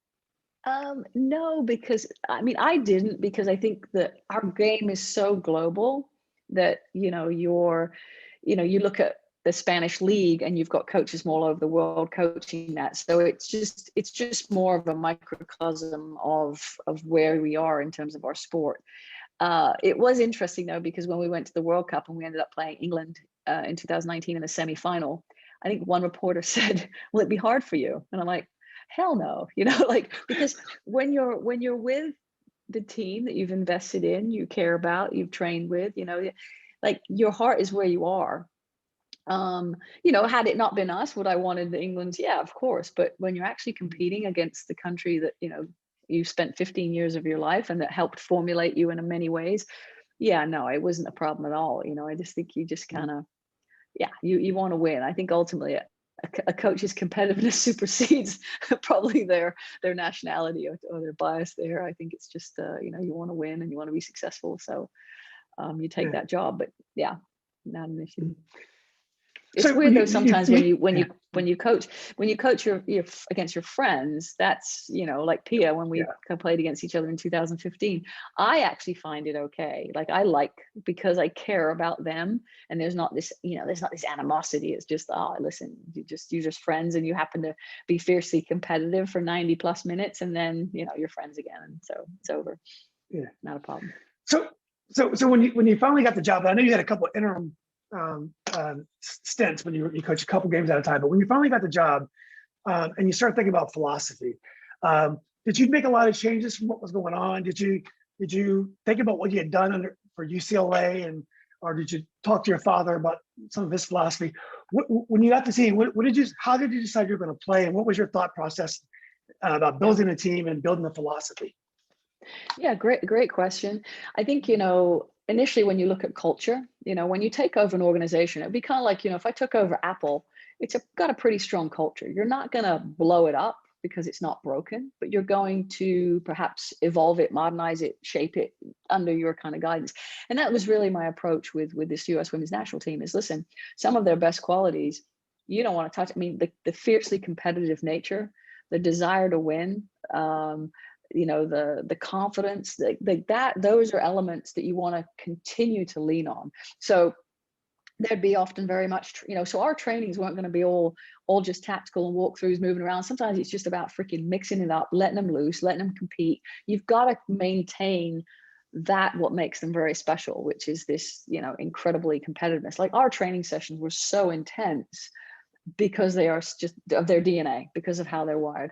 No, because I didn't, because I think that our game is so global that, you look at the Spanish league and you've got coaches from all over the world coaching that. So it's just more of a microcosm of where we are in terms of our sport. It was interesting though, because when we went to the World Cup and we ended up playing England in 2019 in the semi-final, I think one reporter said, "Will it be hard for you?" And I'm like, hell no, because when you're with the team that you've invested in, you care about, you've trained with, like your heart is where you are. Had it not been us, would I wanted the England? Yeah, of course. But when you're actually competing against the country that, you spent 15 years of your life and that helped formulate you in many ways, yeah, no, it wasn't a problem at all. I just think you just kind of, you want to win. I think ultimately a coach's competitiveness supersedes probably their nationality or their bias there. I think it's just, you want to win and you want to be successful. So you take that job, but yeah, not an issue. It's So weird though sometimes when you coach your against your friends. That's like Pia, when we played against each other in 2015. I actually find it okay. Like because I care about them, and there's not this animosity. It's just listen, you're just friends, and you happen to be fiercely competitive for 90 plus minutes, and then you're friends again, and so it's over. Yeah, not a problem. So when you finally got the job, I know you had a couple of interim stints when you coach a couple games at a time, but when you finally got the job and you start thinking about philosophy, did you make a lot of changes from what was going on? Did you think about what you had done for UCLA, or did you talk to your father about some of his philosophy? When you got the team, how did you decide you were going to play, and what was your thought process about building a team and building the philosophy? Yeah, great question. I think, initially when you look at culture, when you take over an organization, it'd be kind of like, if I took over Apple, it's got a pretty strong culture. You're not going to blow it up because it's not broken, but you're going to perhaps evolve it, modernize it, shape it under your kind of guidance. And that was really my approach with this US women's national team is, listen, some of their best qualities, you don't want to touch. The fiercely competitive nature, the desire to win, the confidence, those are elements that you want to continue to lean on. So there'd be often very much, so our trainings weren't going to be all just tactical and walkthroughs moving around. Sometimes it's just about freaking mixing it up, letting them loose, letting them compete. You've got to maintain what makes them very special, which is this, incredibly competitiveness. Like our training sessions were so intense because they are just of their DNA, because of how they're wired.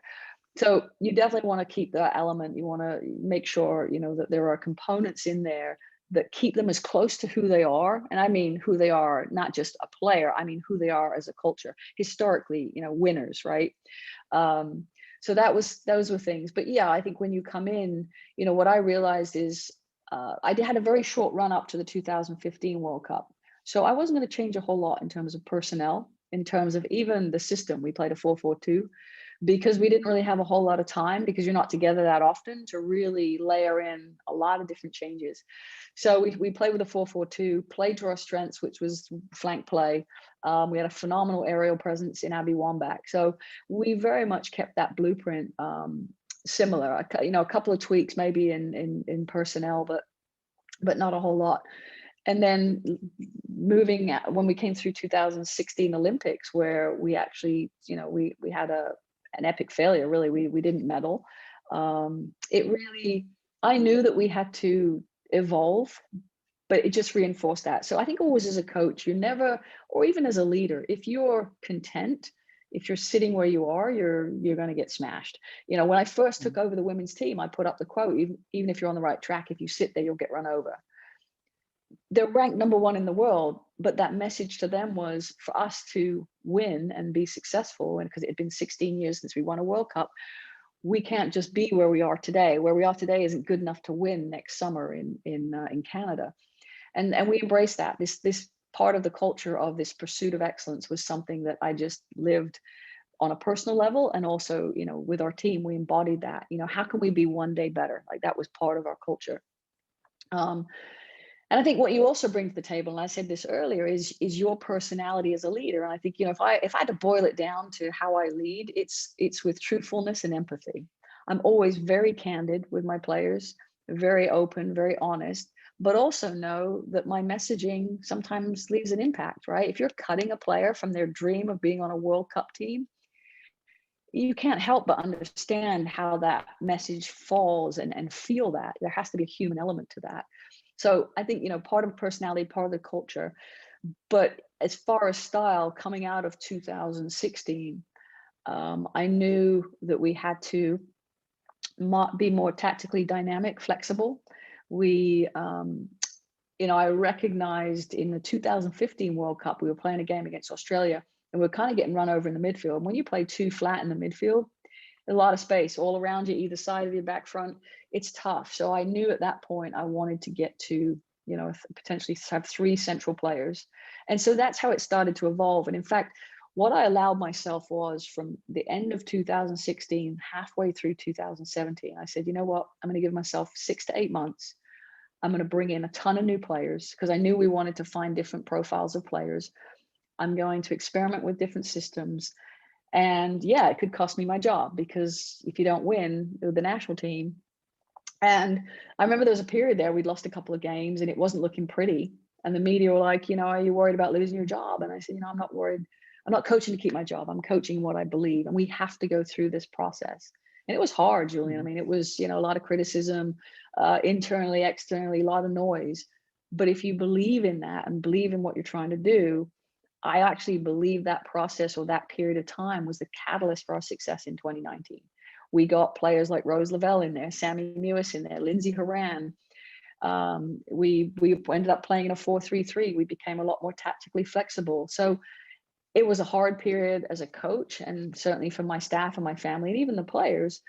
So you definitely want to keep that element. You want to make sure, that there are components in there that keep them as close to who they are. And I mean who they are, not just a player. I mean who they are as a culture. Historically, winners, right? So those were things. But yeah, I think when you come in, what I realized is I had a very short run up to the 2015 World Cup. So I wasn't going to change a whole lot in terms of personnel, in terms of even the system. We played a 4-4-2. Because we didn't really have a whole lot of time, because you're not together that often, to really layer in a lot of different changes. So we played with a 4-4-2, played to our strengths, which was flank play. We had a phenomenal aerial presence in Abby Wambach. So we very much kept that blueprint similar. A couple of tweaks maybe in personnel, but not a whole lot. And then when we came through 2016 Olympics, where we actually, we had an epic failure, really. We didn't medal. I knew that we had to evolve but it just reinforced that. So I think always as a coach, you're never, or even as a leader, if you're content, if you're sitting where you are, you're going to get smashed. When I first took over the women's team, I put up the quote, even if you're on the right track, if you sit there, you'll get run over. They're ranked #1 in the world, but that message to them was for us to win and be successful. And because it had been 16 years since we won a World Cup, we can't just be where we are today. Where we are today isn't good enough to win next summer in Canada. And we embrace that. This part of the culture of this pursuit of excellence was something that I just lived on a personal level, and also, with our team, we embodied that. How can we be one day better? Like, that was part of our culture. And I think what you also bring to the table, and I said this earlier, is your personality as a leader. And I think, if I had to boil it down to how I lead, it's with truthfulness and empathy. I'm always very candid with my players, very open, very honest, but also know that my messaging sometimes leaves an impact, right? If you're cutting a player from their dream of being on a World Cup team, you can't help but understand how that message falls and feel that. There has to be a human element to that. So I think, part of personality, part of the culture. But as far as style, coming out of 2016, I knew that we had to be more tactically dynamic, flexible. I recognized in the 2015 World Cup, we were playing a game against Australia, and we're kind of getting run over in the midfield. And when you play too flat in the midfield, a lot of space all around you, either side of your back front, it's tough. So I knew at that point I wanted to get to, potentially have 3 central players. And so that's how it started to evolve. And in fact, what I allowed myself was, from the end of 2016, halfway through 2017, I said, you know what, I'm going to give myself 6 to 8 months. I'm going to bring in a ton of new players, because I knew we wanted to find different profiles of players. I'm going to experiment with different systems. And yeah, it could cost me my job, because if you don't win with the national team. And I remember there was a period there, we'd lost a couple of games and it wasn't looking pretty. And the media were like, are you worried about losing your job? And I said, I'm not worried. I'm not coaching to keep my job. I'm coaching what I believe. And we have to go through this process. And it was hard, Julian. I mean, it was, a lot of criticism, internally, externally, a lot of noise. But if you believe in that and believe in what you're trying to do, I actually believe that process, or that period of time, was the catalyst for our success in 2019. We got players like Rose Lavelle in there, Sammy Mewis in there, Lindsay Horan. We ended up playing in a 4-3-3. We became a lot more tactically flexible. So it was a hard period as a coach, and certainly for my staff and my family and even the players,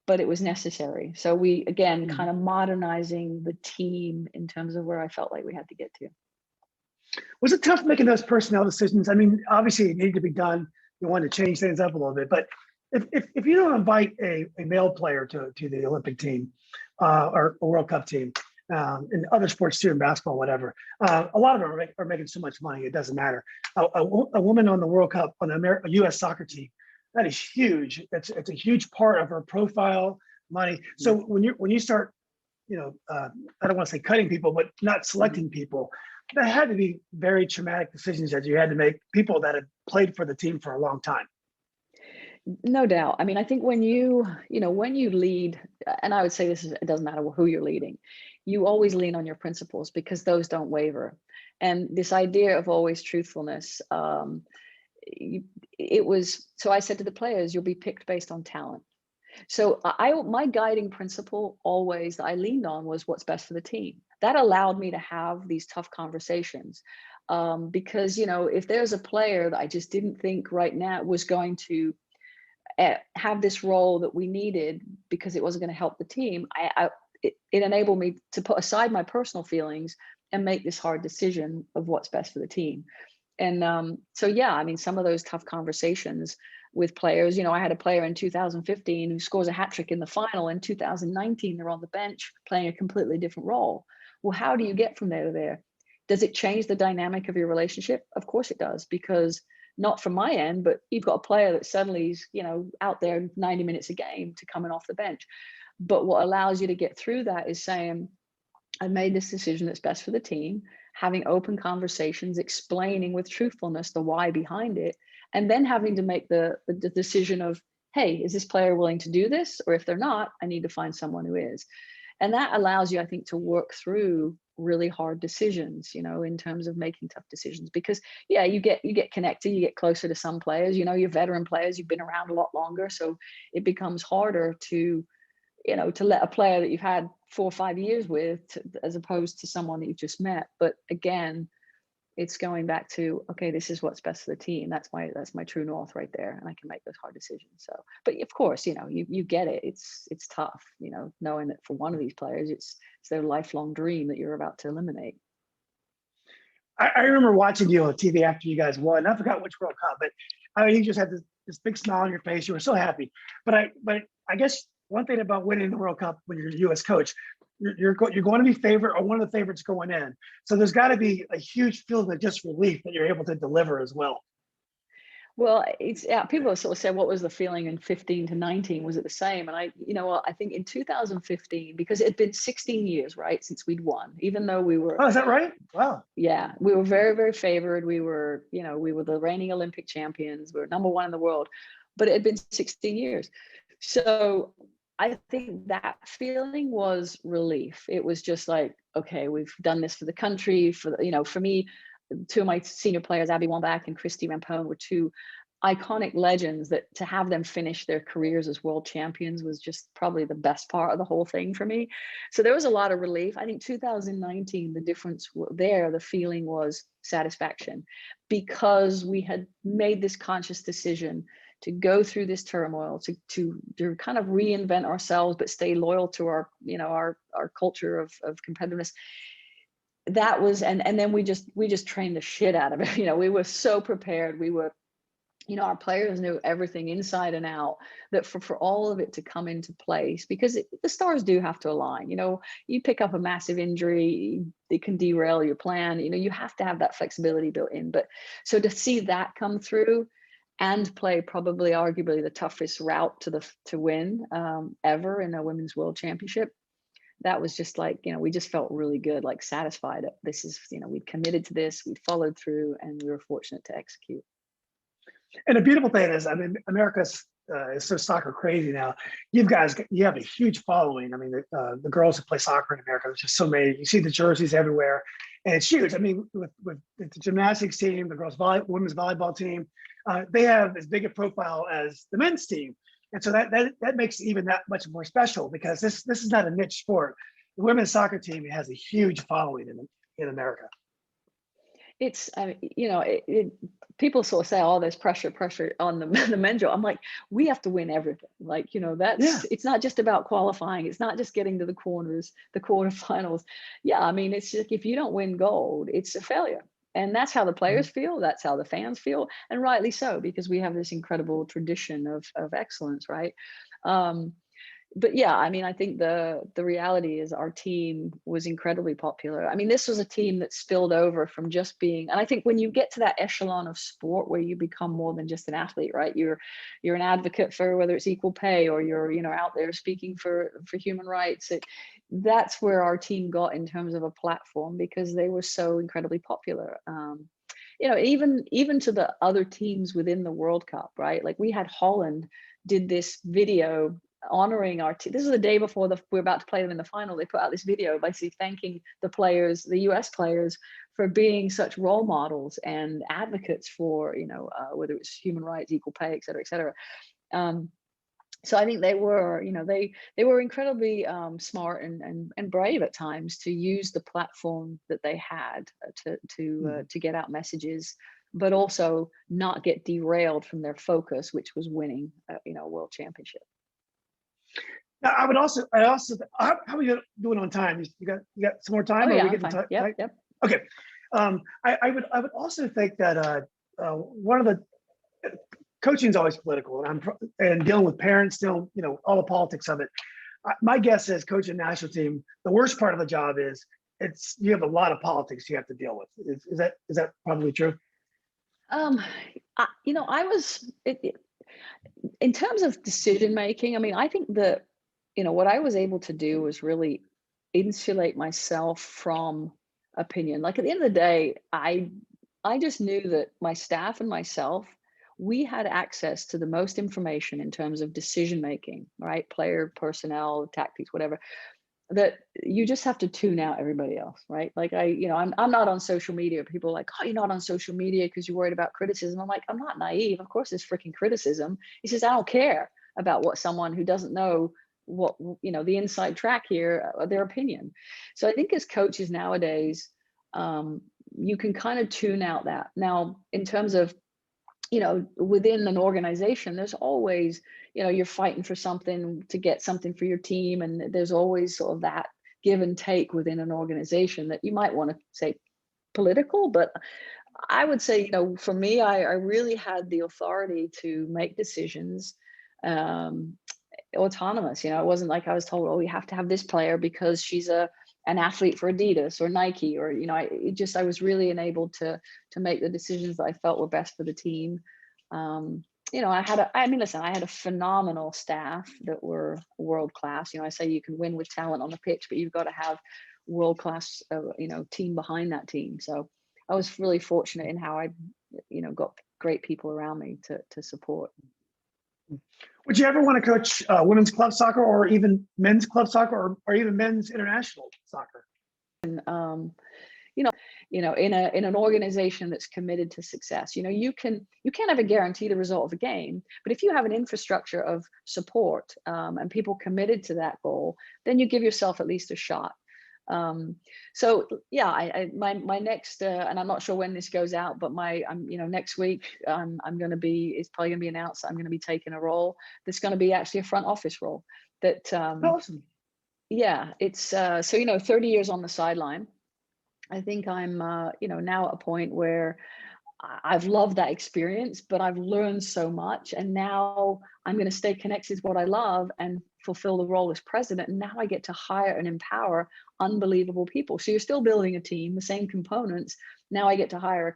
but it was necessary. So we, again, kind of modernizing the team in terms of where I felt like we had to get to. Was it tough making those personnel decisions? I mean, obviously it needed to be done. You wanted to change things up a little bit, but if you don't invite a male player to the Olympic team or a World Cup team, in other sports too, in basketball, whatever, a lot of them are making so much money, it doesn't matter. A woman on the World Cup on a U.S. soccer team, that is huge. It's a huge part of her profile, money. So when you start, I don't want to say cutting people, but not selecting people, that had to be very traumatic decisions that you had to make, people that had played for the team for a long time. No doubt. I mean, I think when you lead, and I would say it doesn't matter who you're leading, you always lean on your principles, because those don't waver. And this idea of always truthfulness, so I said to the players, you'll be picked based on talent. So my guiding principle always that I leaned on was what's best for the team. That allowed me to have these tough conversations, because, if there's a player that I just didn't think right now was going to have this role that we needed because it wasn't going to help the team, it enabled me to put aside my personal feelings and make this hard decision of what's best for the team. And so, yeah, I mean, some of those tough conversations with players, I had a player in 2015 who scores a hat trick in the final. In 2019, they're on the bench playing a completely different role. Well, how do you get from there to there? Does it change the dynamic of your relationship? Of course it does, because not from my end, but you've got a player that suddenly is, out there 90 minutes a game to coming off the bench. But what allows you to get through that is saying, I made this decision that's best for the team, having open conversations, explaining with truthfulness the why behind it, and then having to make the decision of, hey, is this player willing to do this? Or if they're not, I need to find someone who is. And that allows you, I think, to work through really hard decisions, in terms of making tough decisions. Because yeah, you get connected, you get closer to some players, you're veteran players, you've been around a lot longer. So it becomes harder to, to let a player that you've had 4 or 5 years with, as opposed to someone that you've just met. But again, it's going back to, okay, this is what's best for the team. That's my true north right there, and I can make those hard decisions. So, but of course, you get it. It's tough, knowing that for one of these players, it's their lifelong dream that you're about to eliminate. I remember watching you on TV after you guys won. I forgot which World Cup, but I mean, you just had this big smile on your face. You were so happy. But I guess one thing about winning the World Cup when you're a U.S. coach, you're going to be favorite or one of the favorites going in. So there's got to be a huge feeling of just relief that you're able to deliver as well. Well, people have sort of said, what was the feeling in 15 to 19? Was it the same? And I think in 2015, because it had been 16 years, right, since we'd won, even though we were. Oh, is that right? Wow. Yeah, we were very, very favored. We were the reigning Olympic champions. We were number one in the world, but it had been 16 years. So I think that feeling was relief. It was just like, okay, we've done this for the country. For me, two of my senior players, Abby Wambach and Christy Rampone, were two iconic legends that to have them finish their careers as world champions was just probably the best part of the whole thing for me. So there was a lot of relief. I think 2019, the difference there, the feeling was satisfaction, because we had made this conscious decision to go through this turmoil, to kind of reinvent ourselves, but stay loyal to our culture of competitiveness. That was, and then we just trained the shit out of it. We were so prepared. We were, our players knew everything inside and out, that for all of it to come into place, because the stars do have to align. You pick up a massive injury, it can derail your plan. You have to have that flexibility built in. But so to see that come through and play probably arguably the toughest route to win ever in a women's world championship, that was just like, we just felt really good, like satisfied. This is, we'd committed to this, we'd followed through, and we were fortunate to execute. And the beautiful thing is, I mean, America's is so soccer crazy now. You have a huge following. I mean, the girls who play soccer in America, there's just so many. You see the jerseys everywhere, and it's huge. I mean, with the gymnastics team, the women's volleyball team, they have as big a profile as the men's team. And so that makes it even that much more special, because this is not a niche sport. The women's soccer team has a huge following in America. It's, people sort of say, oh, there's pressure on the men's job. I'm like, we have to win everything. Like, it's not just about qualifying. It's not just getting to the quarterfinals. Yeah, I mean, it's just, if you don't win gold, it's a failure. And that's how the players feel. That's how the fans feel. And rightly so, because we have this incredible tradition of excellence, right? But yeah, I mean, I think the reality is our team was incredibly popular. I mean, this was a team that spilled over from just being, and I think when you get to that echelon of sport where you become more than just an athlete, right? You're an advocate for whether it's equal pay, or you're, out there speaking for human rights. That's where our team got in terms of a platform, because they were so incredibly popular. Even to the other teams within the World Cup, right? Like we had Holland did this video honoring our team. This is the day before we're about to play them in the final. They put out this video basically thanking the players, the US players, for being such role models and advocates for, whether it's human rights, equal pay, et cetera, et cetera. So I think they were, they were incredibly smart and brave at times to use the platform that they had to get out messages, but also not get derailed from their focus, which was winning, a world championship. Now, I how are we doing on time? You got some more time? Oh, yeah, I'm fine. Yep. Okay. I would also think that one of the coaching is always political, and dealing with parents, all the politics of it. My guess is coaching a national team, the worst part of the job is you have a lot of politics you have to deal with. Is that probably true? In terms of decision making, I mean, I think that, what I was able to do was really insulate myself from opinion. Like at the end of the day, I just knew that my staff and myself, we had access to the most information in terms of decision making, right? Player, personnel, tactics, whatever. that you just have to tune out everybody else, right? Like I'm not on social media. People are like, oh, you're not on social media because you're worried about criticism. I'm like, I'm not naive. Of course there's freaking criticism. He says, I don't care about what someone who doesn't know what, the inside track here, their opinion. So I think as coaches nowadays, you can kind of tune out that. Now, in terms of, within an organization, there's always, you're fighting for something to get something for your team. And there's always sort of that give and take within an organization that you might want to say political, but I would say, for me, I really had the authority to make decisions, autonomous. It wasn't like I was told, oh, you have to have this player because she's an athlete for Adidas or Nike, or I was really enabled to make the decisions that I felt were best for the team. I had a phenomenal staff that were world class. I say you can win with talent on the pitch, but you've got to have world class, team behind that team. So I was really fortunate in how I, got great people around me to support. Would you ever want to coach women's club soccer, or even men's club soccer, or even men's international soccer? And in an organization that's committed to success, you can't ever guarantee the result of a game, but if you have an infrastructure of support, and people committed to that goal, then you give yourself at least a shot. So yeah, my next, and I'm not sure when this goes out, but next week, it's probably gonna be announced I'm gonna be taking a role that's gonna be actually a front office role. That Awesome. yeah, it's so 30 years on the sideline. I think I'm now at a point where I've loved that experience, but I've learned so much, and now I'm going to stay connected to what I love and fulfill the role as president. And now I get to hire and empower unbelievable people. So you're still building a team, the same components. Now I get to hire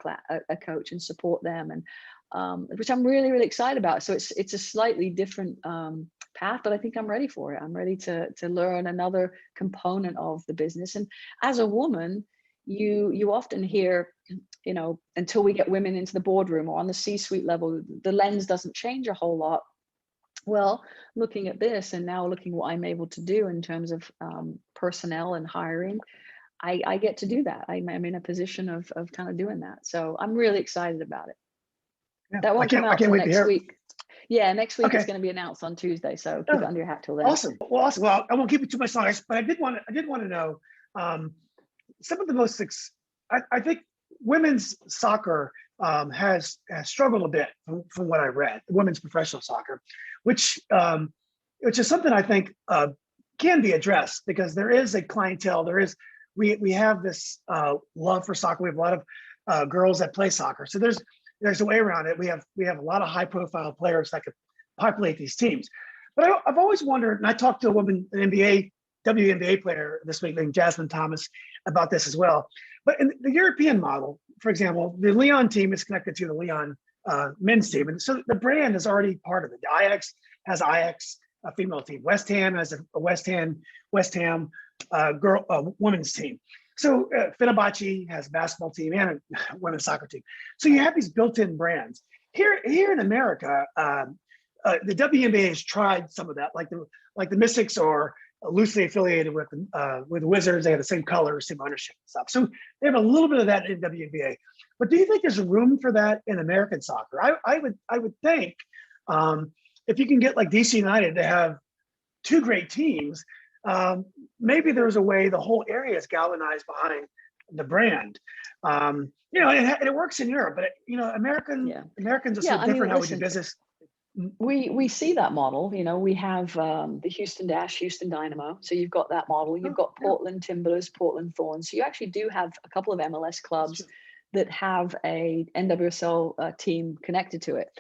a coach and support them, and which I'm really, really excited about. So it's a slightly different path, but I think I'm ready for it. I'm ready to learn another component of the business. And as a woman, you often hear, until we get women into the boardroom or on the C-suite level, the lens doesn't change a whole lot. Well, looking at this and now looking what I'm able to do in terms of personnel and hiring, I get to do that. I'm in a position of kind of doing that. So I'm really excited about it. Yeah, That won't come out till next week. Yeah, next week it's going to be announced on Tuesday. So keep it under your hat till then. Awesome. Well, awesome. Well, I won't keep it too much longer, but I did want to know some of the most. I think women's soccer has struggled a bit from what I read. Women's professional soccer, which is something I think can be addressed, because there is a clientele. We have this love for soccer. We have a lot of girls that play soccer. So there's a way around it. We have a lot of high profile players that could populate these teams. But I've always wondered, and I talked to a woman, an WNBA player this week named Jasmine Thomas, about this as well. But in the European model, for example, the Lyon team is connected to the Lyon men's team. And so the brand is already part of it. The Ajax has Ajax, a female team. West Ham has a West Ham women's team. So Fenerbahce has a basketball team and a women's soccer team. So you have these built-in brands. Here in America, the WNBA has tried some of that, like the Mystics are loosely affiliated with the Wizards. They have the same colors, same ownership and stuff. So they have a little bit of that in WNBA. But do you think there's room for that in American soccer? I would think if you can get like DC United to have two great teams, maybe there's a way the whole area is galvanized behind the brand. And it works in Europe, but Americans are so different how we do business. We see that model. We have the Houston Dash, Houston Dynamo. So you've got that model. You've got Portland Timbers, Portland Thorns. So you actually do have a couple of MLS clubs that have a NWSL team connected to it.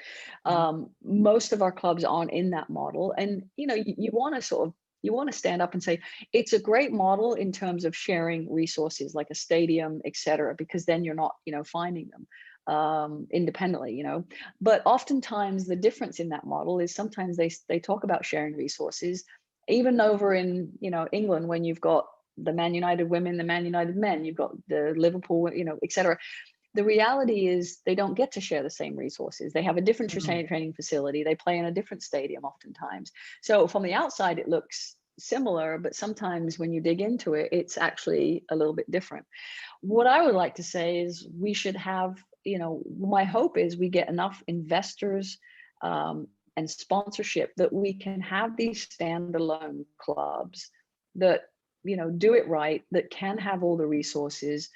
Most of our clubs aren't in that model, and you want to stand up and say it's a great model in terms of sharing resources like a stadium, etc., because then you're not finding them independently, but oftentimes the difference in that model is sometimes they talk about sharing resources, even over in England, when you've got the Man United women, the Man United men, you've got the Liverpool, etc. The reality is they don't get to share the same resources. They have a different training facility. They play in a different stadium oftentimes. So from the outside, it looks similar, but sometimes when you dig into it, it's actually a little bit different. What I would like to say is we should have, my hope is we get enough investors and sponsorship that we can have these standalone clubs that, do it right, that can have all the resources.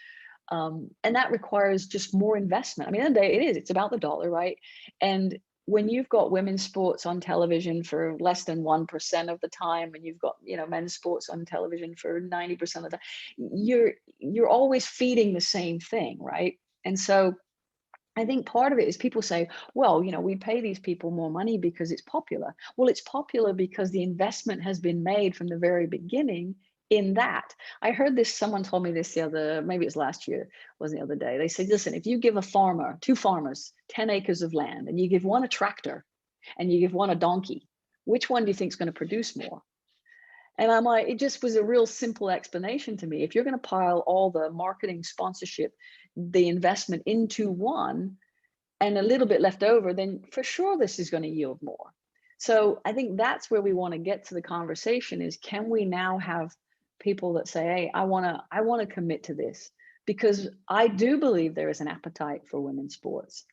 And that requires just more investment. I mean, at the end of the day, it's about the dollar, right? And when you've got women's sports on television for less than 1% of the time, and you've got, men's sports on television for 90% of the time, you're always feeding the same thing, right? And so I think part of it is people say, well, we pay these people more money because it's popular. Well, it's popular because the investment has been made from the very beginning in that. I heard this, someone told me this maybe it was last year, wasn't the other day. They said, listen, if you give two farmers 10 acres of land, and you give one a tractor and you give one a donkey, which one do you think is going to produce more? And I'm like, it just was a real simple explanation to me. If you're going to pile all the marketing, sponsorship, the investment into one and a little bit left over, then for sure this is going to yield more. So I think that's where we want to get to the conversation is, can we now have people that say, hey, I want to commit to this, because I do believe there is an appetite for women's sports.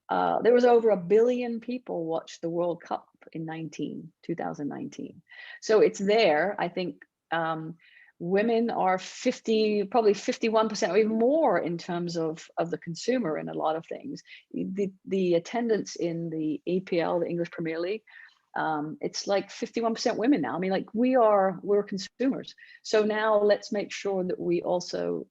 There was over 1 billion people watched the World Cup in 2019. So it's there. I think women are probably 51% or even more in terms of the consumer in a lot of things. The attendance in the EPL, the English Premier League, it's like 51% women now. I mean, like we're consumers. So now let's make sure that we also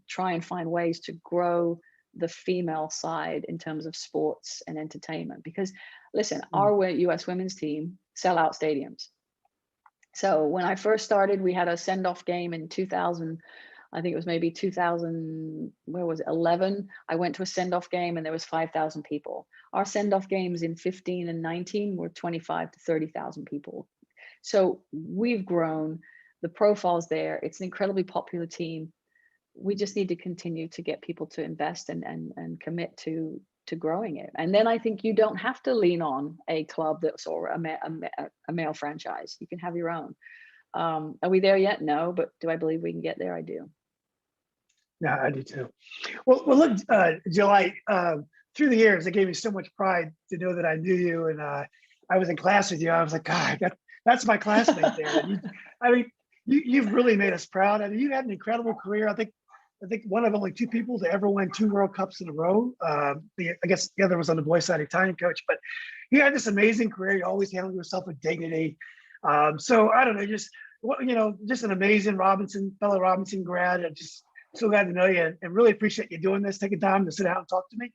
try and find ways to grow the female side in terms of sports and entertainment. Because listen, our US women's team sell out stadiums. So when I first started, we had a send-off game in 2000. I think it was maybe 11. I went to a send-off game and there was 5,000 people. Our send-off games in 15 and 19 were 25 to 30,000 people. So we've grown, the profile's there. It's an incredibly popular team. We just need to continue to get people to invest and commit to growing it. And then I think you don't have to lean on a club that's or a male franchise. You can have your own. Are we there yet? No, but do I believe we can get there? I do. Yeah, I do too. Well, look, Jill, through the years, it gave me so much pride to know that I knew you, and I was in class with you. I was like, God, that's my classmate there. You've really made us proud. I mean, you had an incredible career. I think one of only two people to ever win 2 World Cups in a row. I guess the other was on the boys' side, Italian coach, but you had this amazing career. You always handled yourself with dignity. So I don't know, just an amazing fellow Robinson grad. I'm just so glad to know you, and really appreciate you doing this, taking time to sit down and talk to me.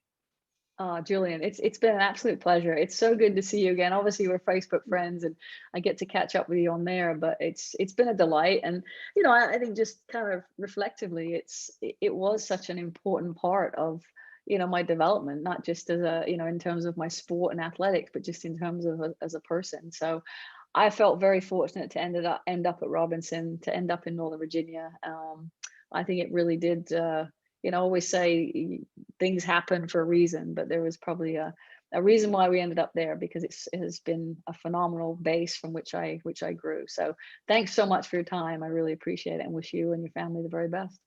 Julian, it's been an absolute pleasure. It's so good to see you again. Obviously, we're Facebook friends, and I get to catch up with you on there. But it's been a delight, and I think just kind of reflectively, it was such an important part of my development, not just as a in terms of my sport and athletics, but just in terms of as a person. So I felt very fortunate to end up at Robinson, to end up in Northern Virginia. I think it really did. I always say things happen for a reason, but there was probably a reason why we ended up there, because it has been a phenomenal base from which I grew. So thanks so much for your time. I really appreciate it, and wish you and your family the very best.